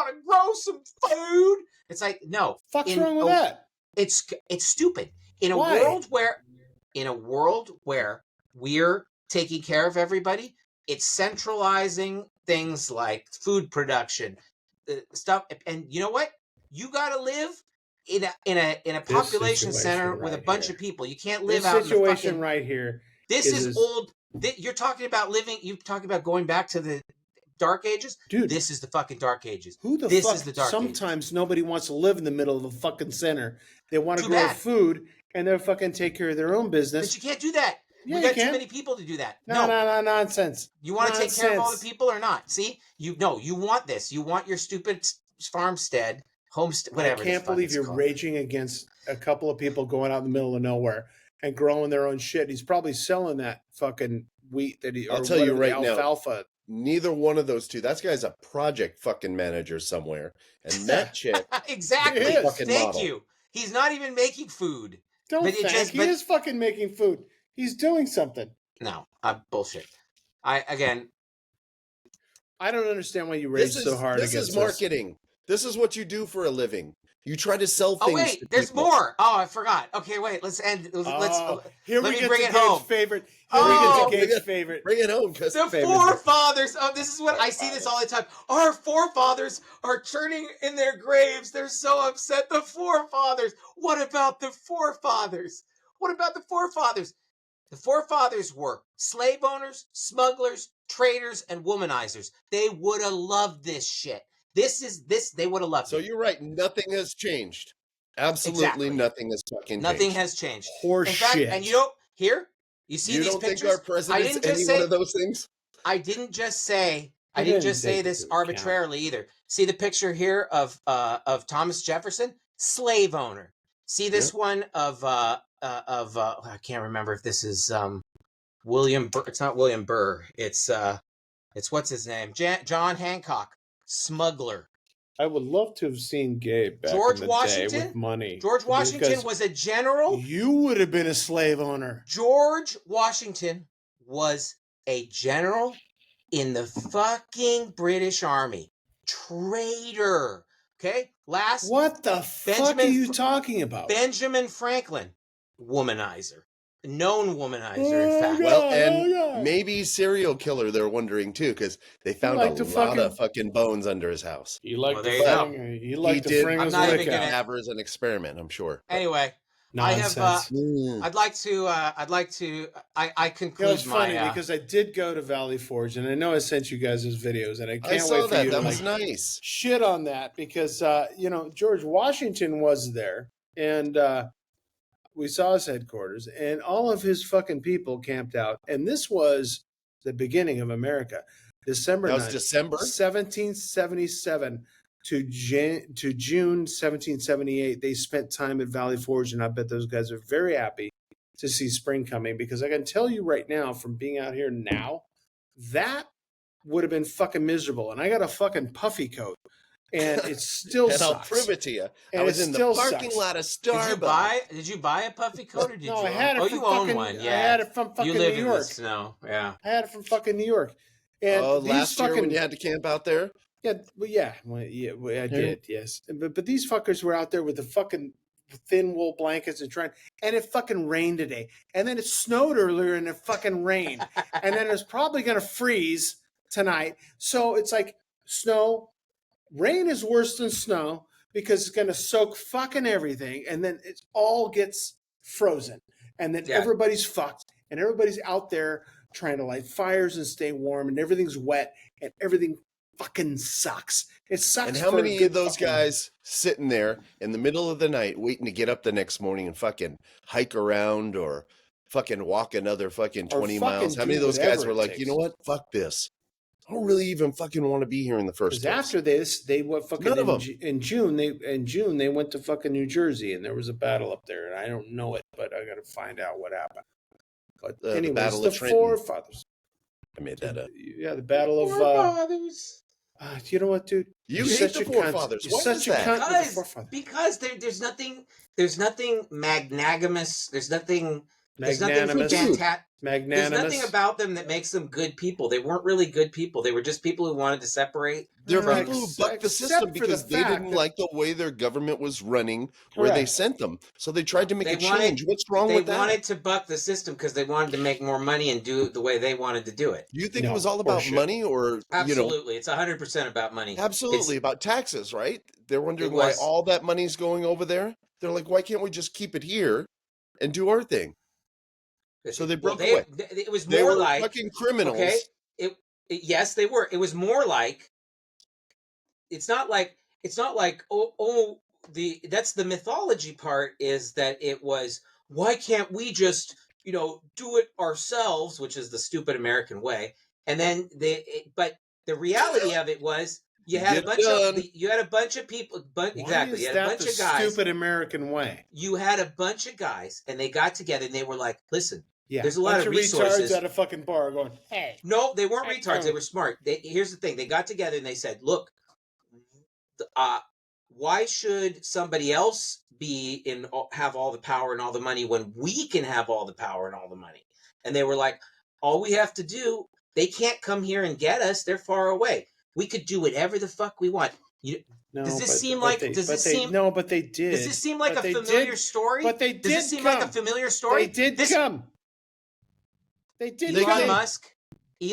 to grow some food. It's like, no. Fuck's wrong with that? It's stupid. In a Why? world where we're taking care of everybody, it's centralizing things like food production, stuff. And you know what? You got to live in a population center with a bunch of people. You can't live out in the situation right here. This is old. You're talking about living. You're talking about going back to the Dark Ages, dude. This is the fucking Dark Ages. This is the Dark Ages. Sometimes nobody wants to live in the middle of a fucking center. They want to grow food and they'll fucking take care of their own business. But you can't do that. Yeah, we got too many people to do that. No, nonsense. You want to take care of all the people or not? See, you want this. You want your stupid farmstead, homestead, whatever. I can't believe you're raging against a couple of people going out in the middle of nowhere and growing their own shit. He's probably selling that fucking wheat that he. I'll tell you right now, alfalfa. Neither one of those two. That guy's a project fucking manager somewhere, and that chick. Exactly. Thank you. He's not even making food. He is fucking making food. He's doing something. No, bullshit. I don't understand why you rage so hard against this. This is marketing. This is what you do for a living. You try to sell things. Oh wait, there's more. Oh, I forgot. Okay, wait. Let's end. Here we get to Gabe's favorite. Bring it home. The forefathers. Oh, this is what I see this all the time. Our forefathers are churning in their graves. They're so upset. The forefathers. What about the forefathers? What about the forefathers? The forefathers were slave owners, smugglers, traders, and womanizers. They would have loved this shit. They would have loved it. So you're right. Nothing has changed. Absolutely nothing has fucking changed. Nothing has changed. Horse shit. And you see these pictures? You don't think our president's any one of those things? I didn't just say this arbitrarily either. See the picture here of Thomas Jefferson, slave owner. See this one of I can't remember if this is William Burr. It's not William Burr. It's what's his name? John Hancock. Smuggler. I would love to have seen Gabe back George in the Washington day with money. George Washington was a general. You would have been a slave owner. George Washington was a general in the fucking British Army. Traitor. Okay? What the fuck are you talking about? Benjamin Franklin. Womanizer. Known womanizer, in fact. Maybe serial killer, they're wondering too, because they found a lot of fucking bones under his house. He liked to fring his lick have her as an experiment, I'm sure. Anyway, nonsense. I'd like to conclude it's funny because I did go to Valley Forge, and I know I sent you guys those videos, and I can't wait for you to was nice. Shit on that because George Washington was there, and we saw his headquarters, and all of his fucking people camped out. And this was the beginning of America. December 1777 to June 1778. They spent time at Valley Forge, and I bet those guys are very happy to see spring coming, because I can tell you right now, from being out here now, that would have been fucking miserable. And I got a fucking puffy coat. And it still sucks. I'll prove it to you. I was in the parking lot of Starbucks. Did you buy a puffy coat, or did you? I had it from you own one. Yeah. I had it from fucking you live New York. In the snow. Yeah. I had it from fucking New York. And last year when you had to camp out there? I did, yes. But these fuckers were out there with the fucking thin wool blankets and it fucking rained today. And then it snowed earlier and it fucking rained. And then it's probably going to freeze tonight. So it's like snow. Rain is worse than snow because it's going to soak fucking everything, and then it all gets frozen, and then everybody's fucked, and everybody's out there trying to light fires and stay warm, and everything's wet, and everything fucking sucks. It sucks. And how many of those guys sitting there in the middle of the night waiting to get up the next morning and fucking hike around or fucking walk another fucking 20 miles? How many of those guys were like, you know what? Fuck this. I don't really even fucking want to be here in the first place. After this, they went fucking None of them. in June. They went to fucking New Jersey, and there was a battle up there, and I don't know it, but I got to find out what happened. But anyways, Battle the of Trenton. Forefathers. I made that up. Yeah, the Battle of Forefathers. You know what, dude? You hate the Forefathers. Why is that? Because there's nothing magnanimous. There's nothing Magnanimous. There's nothing about them that makes them good people. They weren't really good people. They were just people who wanted to separate. They're people who bucked the system because they didn't like the way their government was running where they sent them. So they tried to make a change. What's wrong with that? They wanted to buck the system because they wanted to make more money and do it the way they wanted to do it. You think it was all about money or, Absolutely. It's 100% about money. Absolutely. About taxes, right? They're wondering why all that money's going over there. They're like, why can't we just keep it here and do our thing? So they broke away. It was more like fucking criminals. Okay, yes, they were. It was more like. It's not like that's the mythology part, is that it was, why can't we just do it ourselves, which is the stupid American way. And then but the reality of it was you had a bunch of people, exactly. You had a bunch of guys. Stupid American way. You had a bunch of guys, and they got together and they were like, listen. Yeah, there's a lot of resources retards at a fucking bar going, hey. No, they weren't retards. They were smart. Here's the thing. They got together and they said, look, why should somebody else have all the power and all the money when we can have all the power and all the money? And they were like, all we have to do, they can't come here and get us. They're far away. We could do whatever the fuck we want. Does this seem like a familiar story? But they did. Does this seem like a familiar story? They did come. They did. Elon Musk. They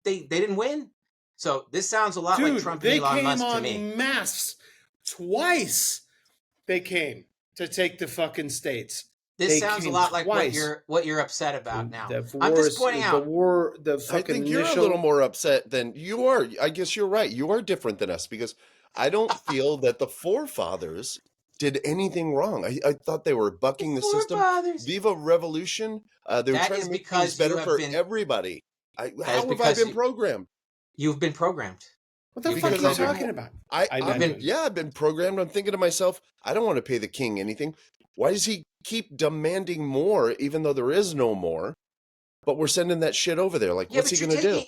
didn't win. So this sounds a lot like Trump and Elon Musk to me. They came on masse twice. They came to take the fucking states. This sounds a lot like what you're upset about now. I'm just pointing out I think you're a little more upset than you are. I guess you're right. You are different than us because I don't feel that the Forefathers did anything wrong. I thought they were bucking the system. Viva Revolution. They were trying to make things better for everybody. How have I been programmed? You've been programmed. What the fuck are you talking about? I've been programmed. I'm thinking to myself, I don't want to pay the king anything. Why does he keep demanding more, even though there is no more? But we're sending that shit over there. Like, what's he going to do?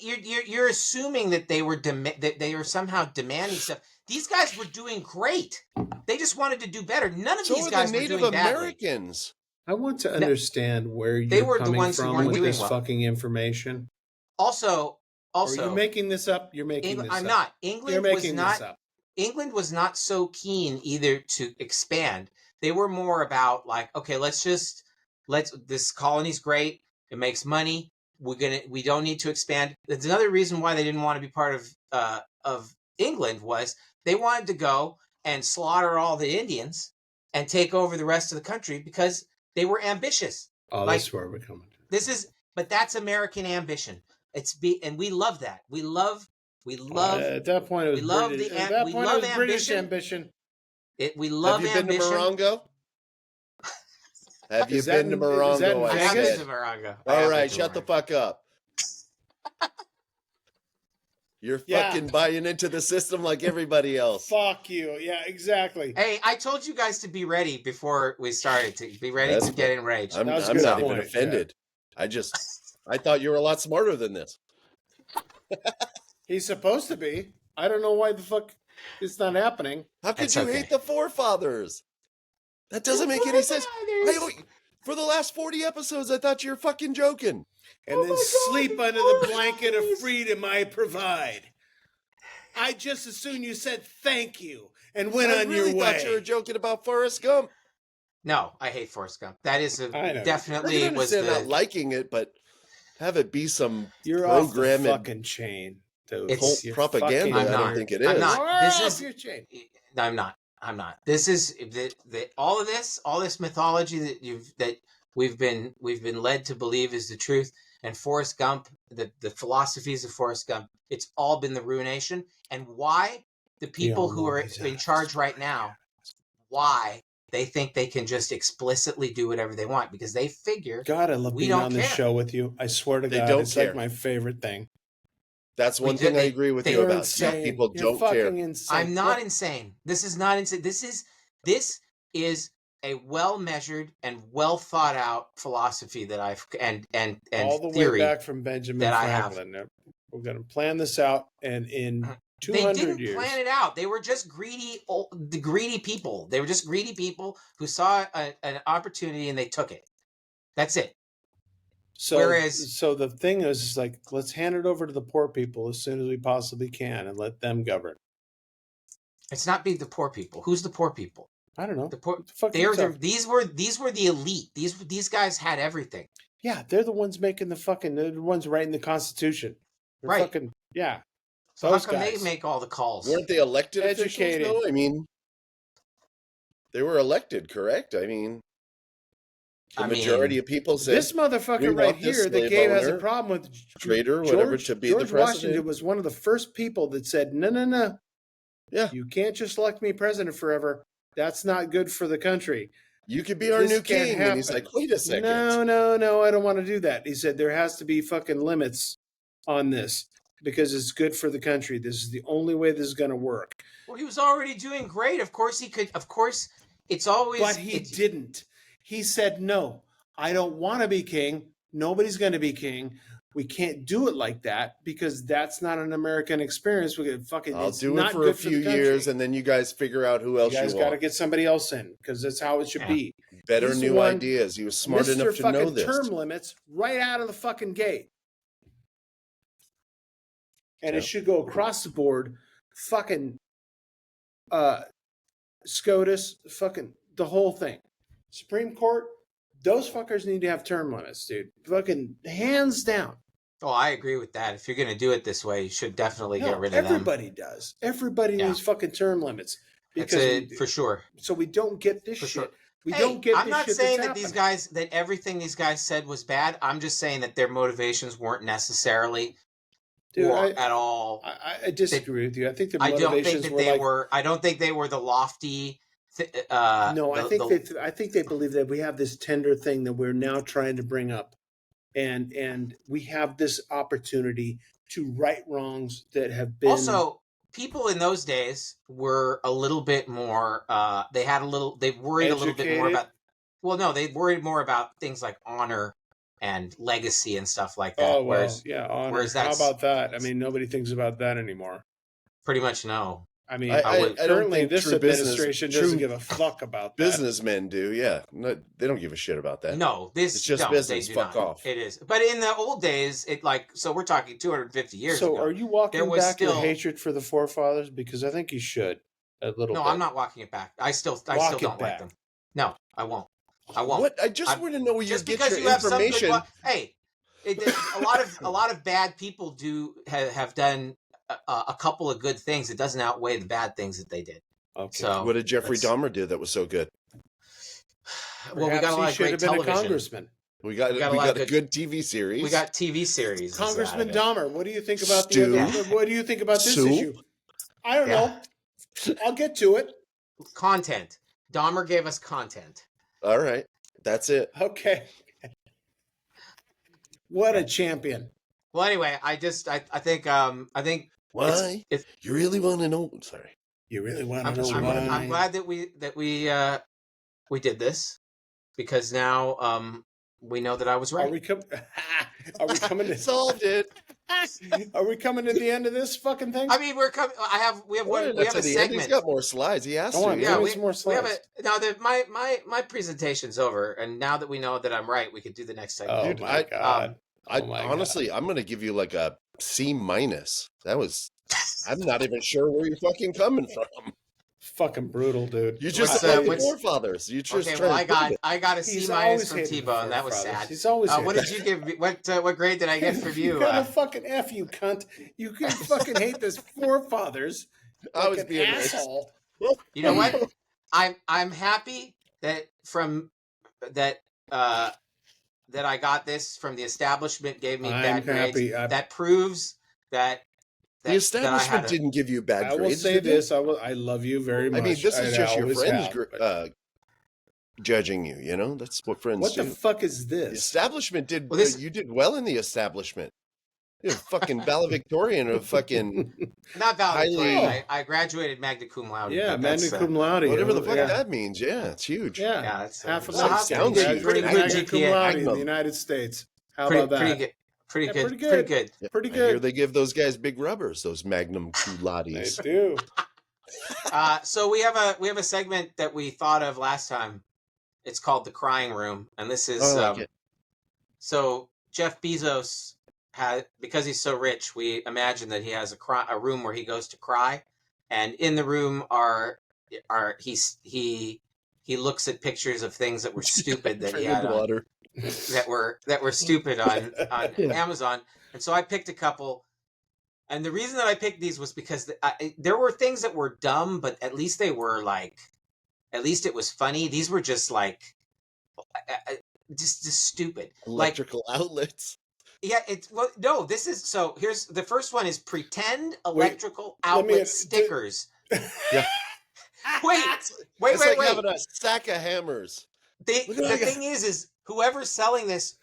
You're assuming that they were somehow demanding stuff. These guys were doing great. They just wanted to do better. None of these guys were doing badly. So the Native Americans. I want to understand where you're coming from with this fucking information. Also, are you making this up? You're making this up. I'm not. England was not so keen either to expand. They were more about like, okay, this colony's great. It makes money. We don't need to expand. There's another reason why they didn't want to be part of England was they wanted to go and slaughter all the Indians and take over the rest of the country because they were ambitious. Oh, that's where we're coming to. But that's American ambition. And we love that. We love. At that point, it was British ambition. We love ambition. Have you been to Morongo? Have you been to Morongo? I have been to Morongo. All right, shut the fuck up. You're fucking buying into the system like everybody else. Fuck you. Yeah, exactly. Hey, I told you guys to be ready before we started. To be ready to get enraged. I'm not even offended. Yeah. I thought you were a lot smarter than this. He's supposed to be. I don't know why the fuck it's not happening. How could you hate the Forefathers? That doesn't make any sense. For the last 40 episodes, I thought you were fucking joking. And then sleep under the blanket of freedom I provide. I just as soon you said thank you and went on your way. I thought you were joking about Forrest Gump. No, I hate Forrest Gump. That is definitely I understand not liking it, but have it be some you're off the fucking chain. It's propaganda. I don't think it is. I'm not. This is your chain. I'm not. This is all this mythology that we've been led to believe is the truth. and Forrest Gump, the philosophies of Forrest Gump, it's all been the ruination. And why the people who are in charge right now, why they think they can just explicitly do whatever they want, because they figure, God, I love being on this show with you. I swear to God, it's like my favorite thing. That's one thing I agree with you about. Insane. People don't care. Insane. I'm not insane. This is not insane. This is a well-measured and well thought out philosophy that I've and all the theory way back from Benjamin Franklin. We're going to plan this out, and in 200 they didn't years, plan it out. They were just the greedy people. They were just greedy people who saw an opportunity and they took it. That's it. So the thing is like, let's hand it over to the poor people as soon as we possibly can and let them govern. It's not the poor people. Who's the poor people? I don't know. The poor. These were the elite. These guys had everything. Yeah, they're the ones making they're the ones writing the Constitution. They're right. Fucking, yeah. So how come they make all the calls? Weren't they elected officials, though? I mean, they were elected, correct? I mean, the majority of people said this motherfucker right here that Gabe has a problem with, traitor, whatever, to be the president. George Washington was one of the first people that said, no. Yeah. You can't just elect me president forever. That's not good for the country. You could be our new king. And he's like, wait a second. No, I don't want to do that. He said there has to be fucking limits on this because it's good for the country. This is the only way this is going to work. Well, he was already doing great. Of course he could. Of course, it's always... But he didn't. He said, no, I don't want to be king. Nobody's going to be king. We can't do it like that because that's not an American experience. We're gonna fucking. I'll do it for a few years, and then you guys figure out who else you want. You guys got to get somebody else in because that's how it should be. Better new ideas. He was smart enough to know this. Term limits right out of the fucking gate, and it should go across the board. Fucking, SCOTUS, fucking the whole thing. Supreme Court, those fuckers need to have term limits, dude. Fucking hands down. Oh, I agree with that. If you're going to do it this way, you should definitely get rid of them. Everybody does. Everybody needs fucking term limits. Because for sure. So we don't get this shit. Sure. I'm not saying that everything these guys said was bad. I'm just saying that their motivations weren't necessarily at all. I disagree with you. I think their motivations I don't think they were the lofty. I think they believe that we have this tender thing that we're now trying to bring up. And we have this opportunity to right wrongs that have been. Also, people in those days were a little bit more. They worried a little bit more about. Well, no, they worried more about things like honor and legacy and stuff like that. Oh well, honor. Whereas how about that? I mean, nobody thinks about that anymore. Pretty much no. I mean, currently this administration doesn't give a fuck about that. Businessmen do, yeah. No, they don't give a shit about that. No, it's just business. Fuck off. It is. But in the old days, so we're talking 250 years ago. So are you walking back your hatred for the forefathers? Because I think you should a little bit. No, I'm not walking it back. I still don't like them. No, I won't. What? I just want to know where you get your information. A lot of bad people have done a couple of good things. It doesn't outweigh the bad things that they did. Okay. So what did Jeffrey Dahmer do that was so good? Well, we got a lot of great television. Congressman. We got a good TV series. We got TV series. Congressman Dahmer. What do you think about what do you think about this issue? I don't know. I'll get to it. Content. Dahmer gave us content. All right. That's it. Okay. What a champion. Well, anyway, I think why? You really want to know? Sorry. You really want to know why? I'm glad that we did this because now we know that I was right. Are we coming to solved it? Are we coming to the end of this fucking thing? I mean, we're coming. We have a segment. He's got more slides. He has to. Yeah, we have more slides. My presentation's over, and now that we know that I'm right, we could do the next segment. Oh my god! Honestly, I'm going to give you like a C-. That was. I'm not even sure where you're fucking coming from. Fucking brutal, dude. You just said Forefathers. You just I got a C- from T-Bone. That was sad. He's always. What did you give? What grade did I get from you? You got a fucking F, you cunt. You can fucking hate this Forefathers. I was being asshole. You know what? I'm happy that that I got this from the establishment gave me I'm bad grades. happy. That proves that The establishment didn't give you bad grades. I will say this: I love you very much. I mean, this is just your friends have, judging you. You know, that's what friends do. What the fuck is this? The establishment did. Well, you did well in the establishment. You're fucking valedictorian of fucking not valedictorian. I graduated magna cum laude. Yeah, magna cum laude. Whatever the fuck that means. Yeah, it's huge. Yeah, it's half of my sounds graduated pretty good magna cum laude in GPA. the United States. How about that? Pretty good. Yeah, Pretty I good. hear they give those guys big rubbers, those magnum cum laudes. They do. So we have a segment that we thought of last time. It's called the Crying Room, and this is so Jeff Bezos had, because he's so rich, we imagine that he has a room where he goes to cry, and in the room he looks at pictures of things that were stupid that he had water. that were stupid on Amazon, and so I picked a couple. And the reason that I picked these was because there were things that were dumb, but at least they were at least it was funny. These were just just stupid. Electrical outlets. Yeah, this is, so here's, the first one is pretend electrical outlet stickers. Yeah. Wait. Having a sack of hammers. The thing is whoever's selling this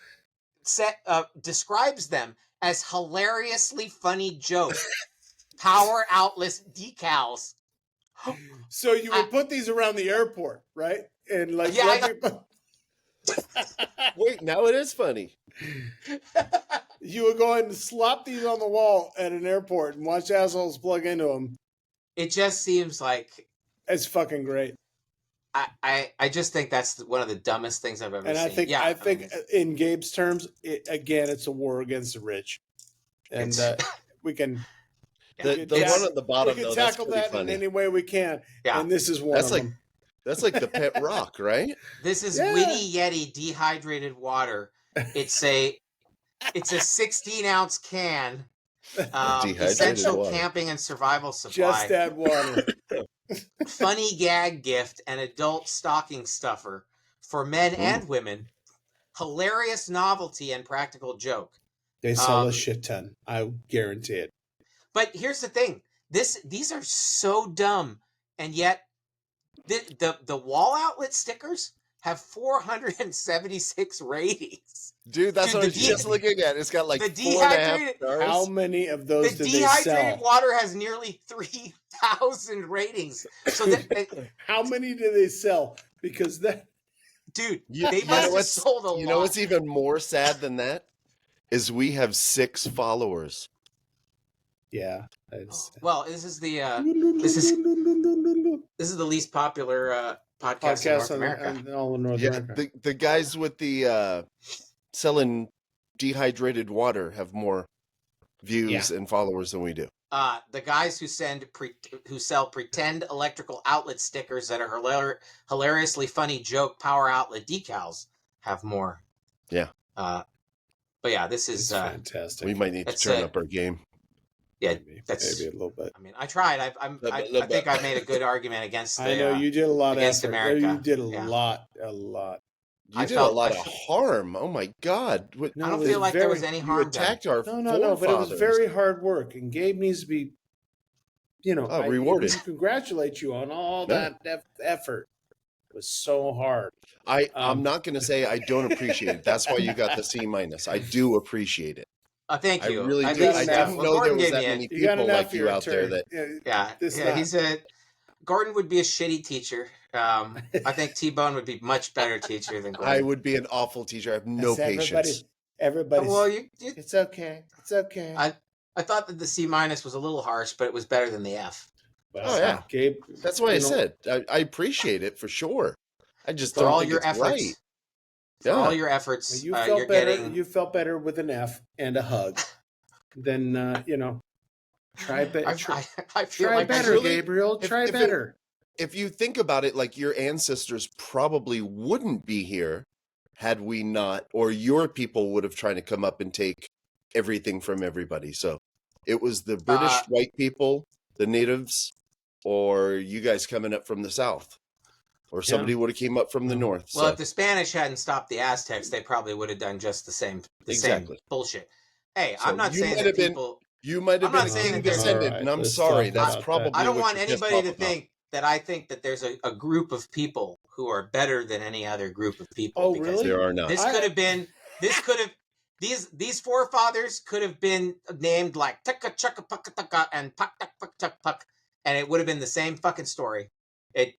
describes them as hilariously funny joke power outlet decals. So you would put these around the airport, right? And wait, now it is funny. You would go ahead and slop these on the wall at an airport and watch assholes plug into them. It just seems like it's fucking great. I just think that's one of the dumbest things I've ever seen. I think in Gabe's terms, it's a war against the rich, and we can. The one at the bottom, we can tackle that funny. in any way we can. Yeah, and this is one of them. That's like the pet rock, right? This is Witty Yeti dehydrated water. It's a 16-ounce can. Essential water. Camping and survival supply. Just add water. Funny gag gift and adult stocking stuffer for men and women. Hilarious novelty and practical joke. They sell a shit ton. I guarantee it. But here's the thing. These are so dumb, and yet the wall outlet stickers have 476 ratings. Dude, that's what I was just looking at. It's got like the 4.5 stars. How many of those do they sell? The dehydrated water has nearly 3,000 ratings. So how many do they sell? Because dude, they must have sold a lot. You know what's even more sad than that? Is we have 6 followers. Yeah. Well, this is the least popular podcast in North America. All in North America. The guys with the selling dehydrated water have more views and followers than we do. The guys who sell pretend electrical outlet stickers that are hilariously funny joke power outlet decals have more. Yeah. But yeah, this is fantastic. We might need to turn up our game. Yeah, maybe a little bit. I mean, I tried. I think I made a good argument against. I know you did a lot against of effort. America. You did a lot. You did a lot of harm. Oh my God! I don't feel like there was any harm. You attacked our no, but it was very hard work, and Gabe needs to be, rewarded. I congratulate you on all that effort. It was so hard. I'm not going to say I don't appreciate it. That's why you got the C-. I do appreciate it. Thank you. I really do. I didn't know there was that many people like you out there that. Gordon would be a shitty teacher. I think T-Bone would be much better teacher than Gordon. I would be an awful teacher. I have no patience. Everybody. Well, it's okay. It's okay. I thought that the C- was a little harsh, but it was better than the F. Well, yeah, Gabe. That's why I said I appreciate it for sure. I just don't think it's right. For all your efforts, you felt better. You felt better with an F and a hug. Then try better. Try better, Gabriel. Try better. If you think about it, like your ancestors probably wouldn't be here had we not, or your people would have tried to come up and take everything from everybody. So it was the British white people, the natives, or you guys coming up from the South. or somebody would have came up from the north. Well, so. if the Spanish hadn't stopped the Aztecs, they probably would have done just the same bullshit. Hey, So I'm not saying that people. You might have been a king descendant, and I'm sorry. That's probably. I don't want what anybody to think that I think that there's a group of people who are better than any other group of people. Oh, really? There are not. This could have been. This could have. These forefathers could have been named like Tucka Chucka Pucka Tucka and Puck Tuck Puck Tuck Puck, and it would have been the same fucking story. It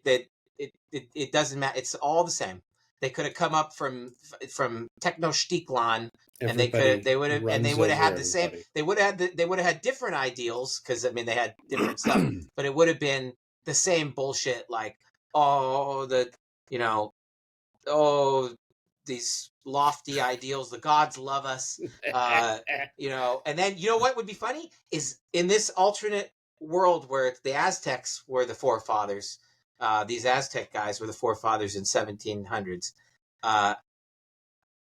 doesn't matter. It's all the same. They could have come up from Techno-Stiklan, and they would have had the same. They would have had different ideals because I mean they had different stuff, but it would have been the same bullshit. Like these lofty ideals, the gods love us, and then you know what would be funny is in this alternate world where the Aztecs were the forefathers. These Aztec guys were the forefathers in 1700s.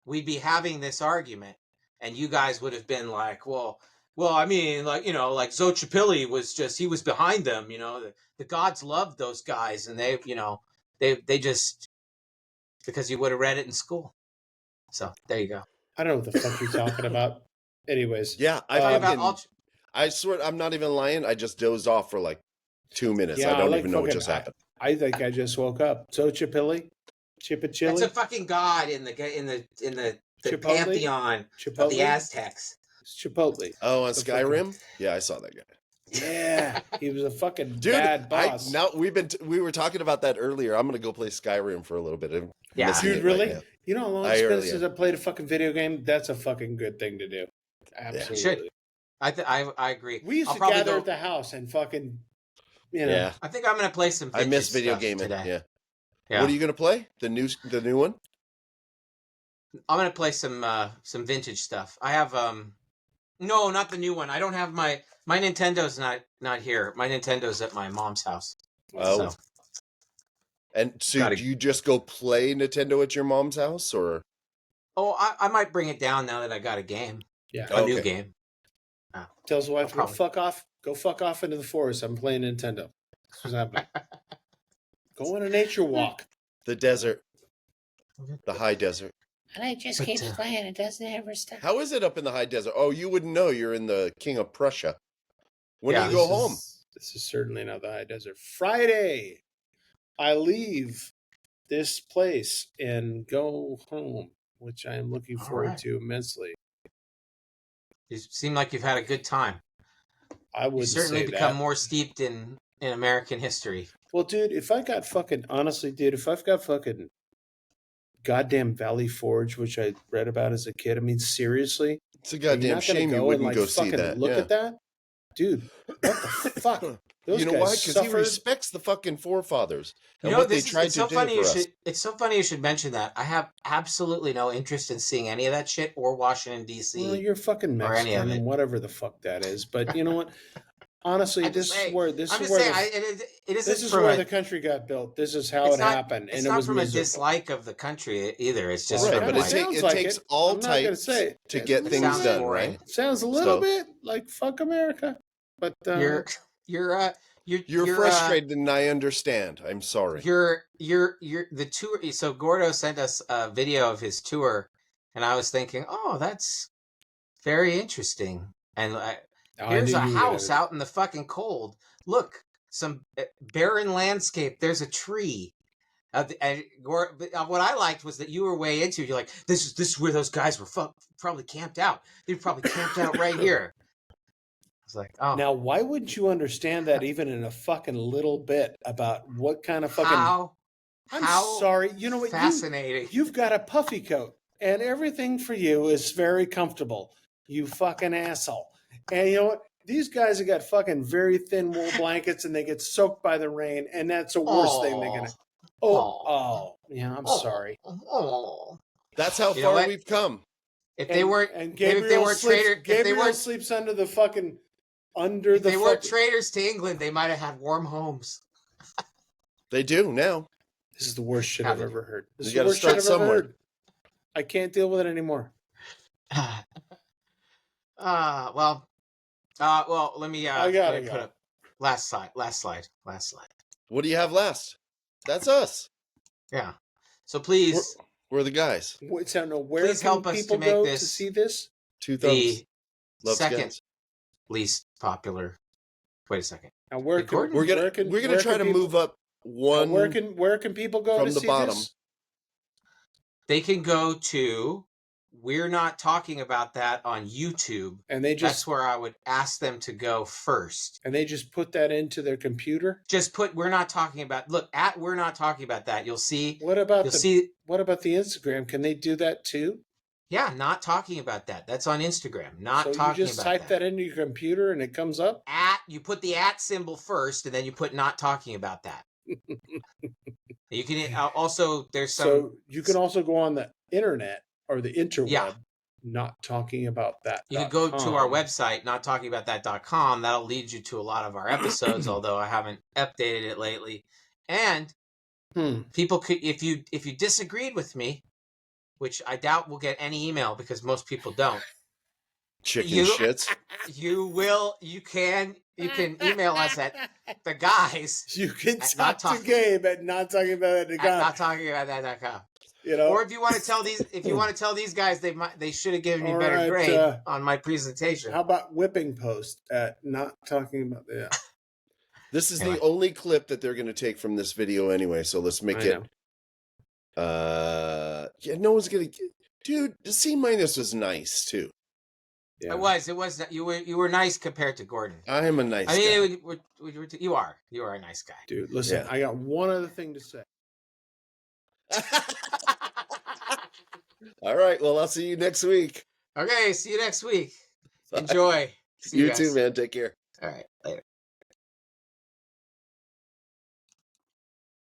We'd be having this argument, and you guys would have been like, well, I mean, like Xochipilli he was behind them, the gods loved those guys, and they just, because you would have read it in school. So there you go. I don't know what the fuck you're talking about. Anyways. Yeah, I swear, I'm not even lying. I just dozed off for like 2 minutes. I don't even know what just happened. I think I just woke up. Xochipilli? Chipachilli? It's a fucking god in the pantheon of the Aztecs. It's Chipotle. Oh, on Skyrim? Yeah, I saw that guy. Yeah, he was a fucking bad boss. We were talking about that earlier. I'm gonna go play Skyrim for a a bit. Yeah, dude, really? Right, you know how long it's been since I played a fucking video game? That's a fucking good thing to do. Absolutely. I agree. We used to gather at the house and fucking, Yeah. I think I'm gonna play some. I miss video gaming today. Yeah. What are you gonna play? The new one? I'm gonna play some vintage stuff. I have no, not the new one. I don't have my Nintendo's not here. My Nintendo's at my mom's house. Oh. So. And so do you just go play Nintendo at your mom's house, or? Oh, I might bring it down now that I got a game. Yeah, a new game. Tells the wife to go fuck off. Go fuck off into the forest. I'm playing Nintendo. That's what's happening. Go on a nature walk. The desert. The high desert. And it just keeps playing. It doesn't ever stop. How is it up in the high desert? Oh, you wouldn't know. You're in the King of Prussia. When do you go home? This is certainly not the high desert. Friday, I leave this place and go home, which I am looking forward to immensely. You seem like you've had a good time. I would certainly become more steeped in American history. Well, dude, if I've got fucking goddamn Valley Forge, which I read about as a kid, I mean, seriously, it's a goddamn shame you wouldn't go see that. Look at that, dude. What the fuck? Those you know why? Because he respects the fucking forefathers and what they tried to do for us. It's so funny you should mention that. I have absolutely no interest in seeing any of that shit or Washington D.C. Well, you're fucking Mexican and whatever the fuck that is. But you know what? Honestly, this is where the country got built. This is how it happened. It's not from a dislike of the country either. It's just but it takes all types to get things done, right? Sounds a little bit like fuck America, but you're frustrated, and I understand. I'm sorry. You're the tour. So Gordo sent us a video of his tour, and I was thinking, oh, that's very interesting. And here's a house out in the fucking cold. Look, some barren landscape. There's a tree. And what I liked was that you were way into it. You're like, this is where those guys were probably camped out. They probably camped out right here. It's like, oh. Now, why wouldn't you understand that even in a fucking little bit about what kind of fucking... I'm sorry. You know what? Fascinating. You've got a puffy coat, and everything for you is very comfortable. You fucking asshole. And you know what? These guys have got fucking very thin wool blankets, and they get soaked by the rain, and that's the worst thing they're going to... Yeah, I'm sorry. That's how far we've come. If they weren't sleeps under the fucking... If they weren't traitors to England, they might have had warm homes. They do now. This is the worst shit I've ever heard. This is the worst shit I've ever heard. I can't deal with it anymore. Well, let me. I got it. Last slide. What do you have last? That's us. Yeah. So please, we're the guys. So where please can help us people to make go this to see this? 2 thumbs. the Love second skins. least popular. Wait a second. Now, where Hey, can Gordon? We're gonna try to move up one. Where can people go from to the see bottom. this? They can go to We're Not Talking About That on YouTube. And That's where I would ask them to go first. And they just put that into their computer? Just put We're Not Talking About. Look, at We're Not Talking About That. You'll see. What about the Instagram? Can they do that too? Yeah, Not Talking About That. That's on Instagram. Not Talking About That. So you just type that into your computer and it comes up? You put the @ symbol first, and then you put Not Talking About That. You can also, there's some. So you can also go on the internet or the interweb. Yeah. Not talking about that. You can go to our website, nottalkingaboutthat.com. That'll lead you to a lot of our episodes, although I haven't updated it lately. And people could, if you disagreed with me, which I doubt we'll get any email because most people don't. Shits. You can email us at the guys. You can talk to Gabe at nottalkingabouttat.com. Or if you want to tell these guys they should have given me a better grade on my presentation. How about whipping post at not talking about that? This is the only clip that they're going to take from this video anyway, so let's make it. No one's going to. Dude, the C- was nice too. Yeah. It was. You were nice compared to Gordon. I am a nice guy. You are a nice guy, dude. Listen, I got one other thing to say. All right. Well, I'll see you next week. Okay. See you next week. Enjoy. See you too, man. Take care. All right.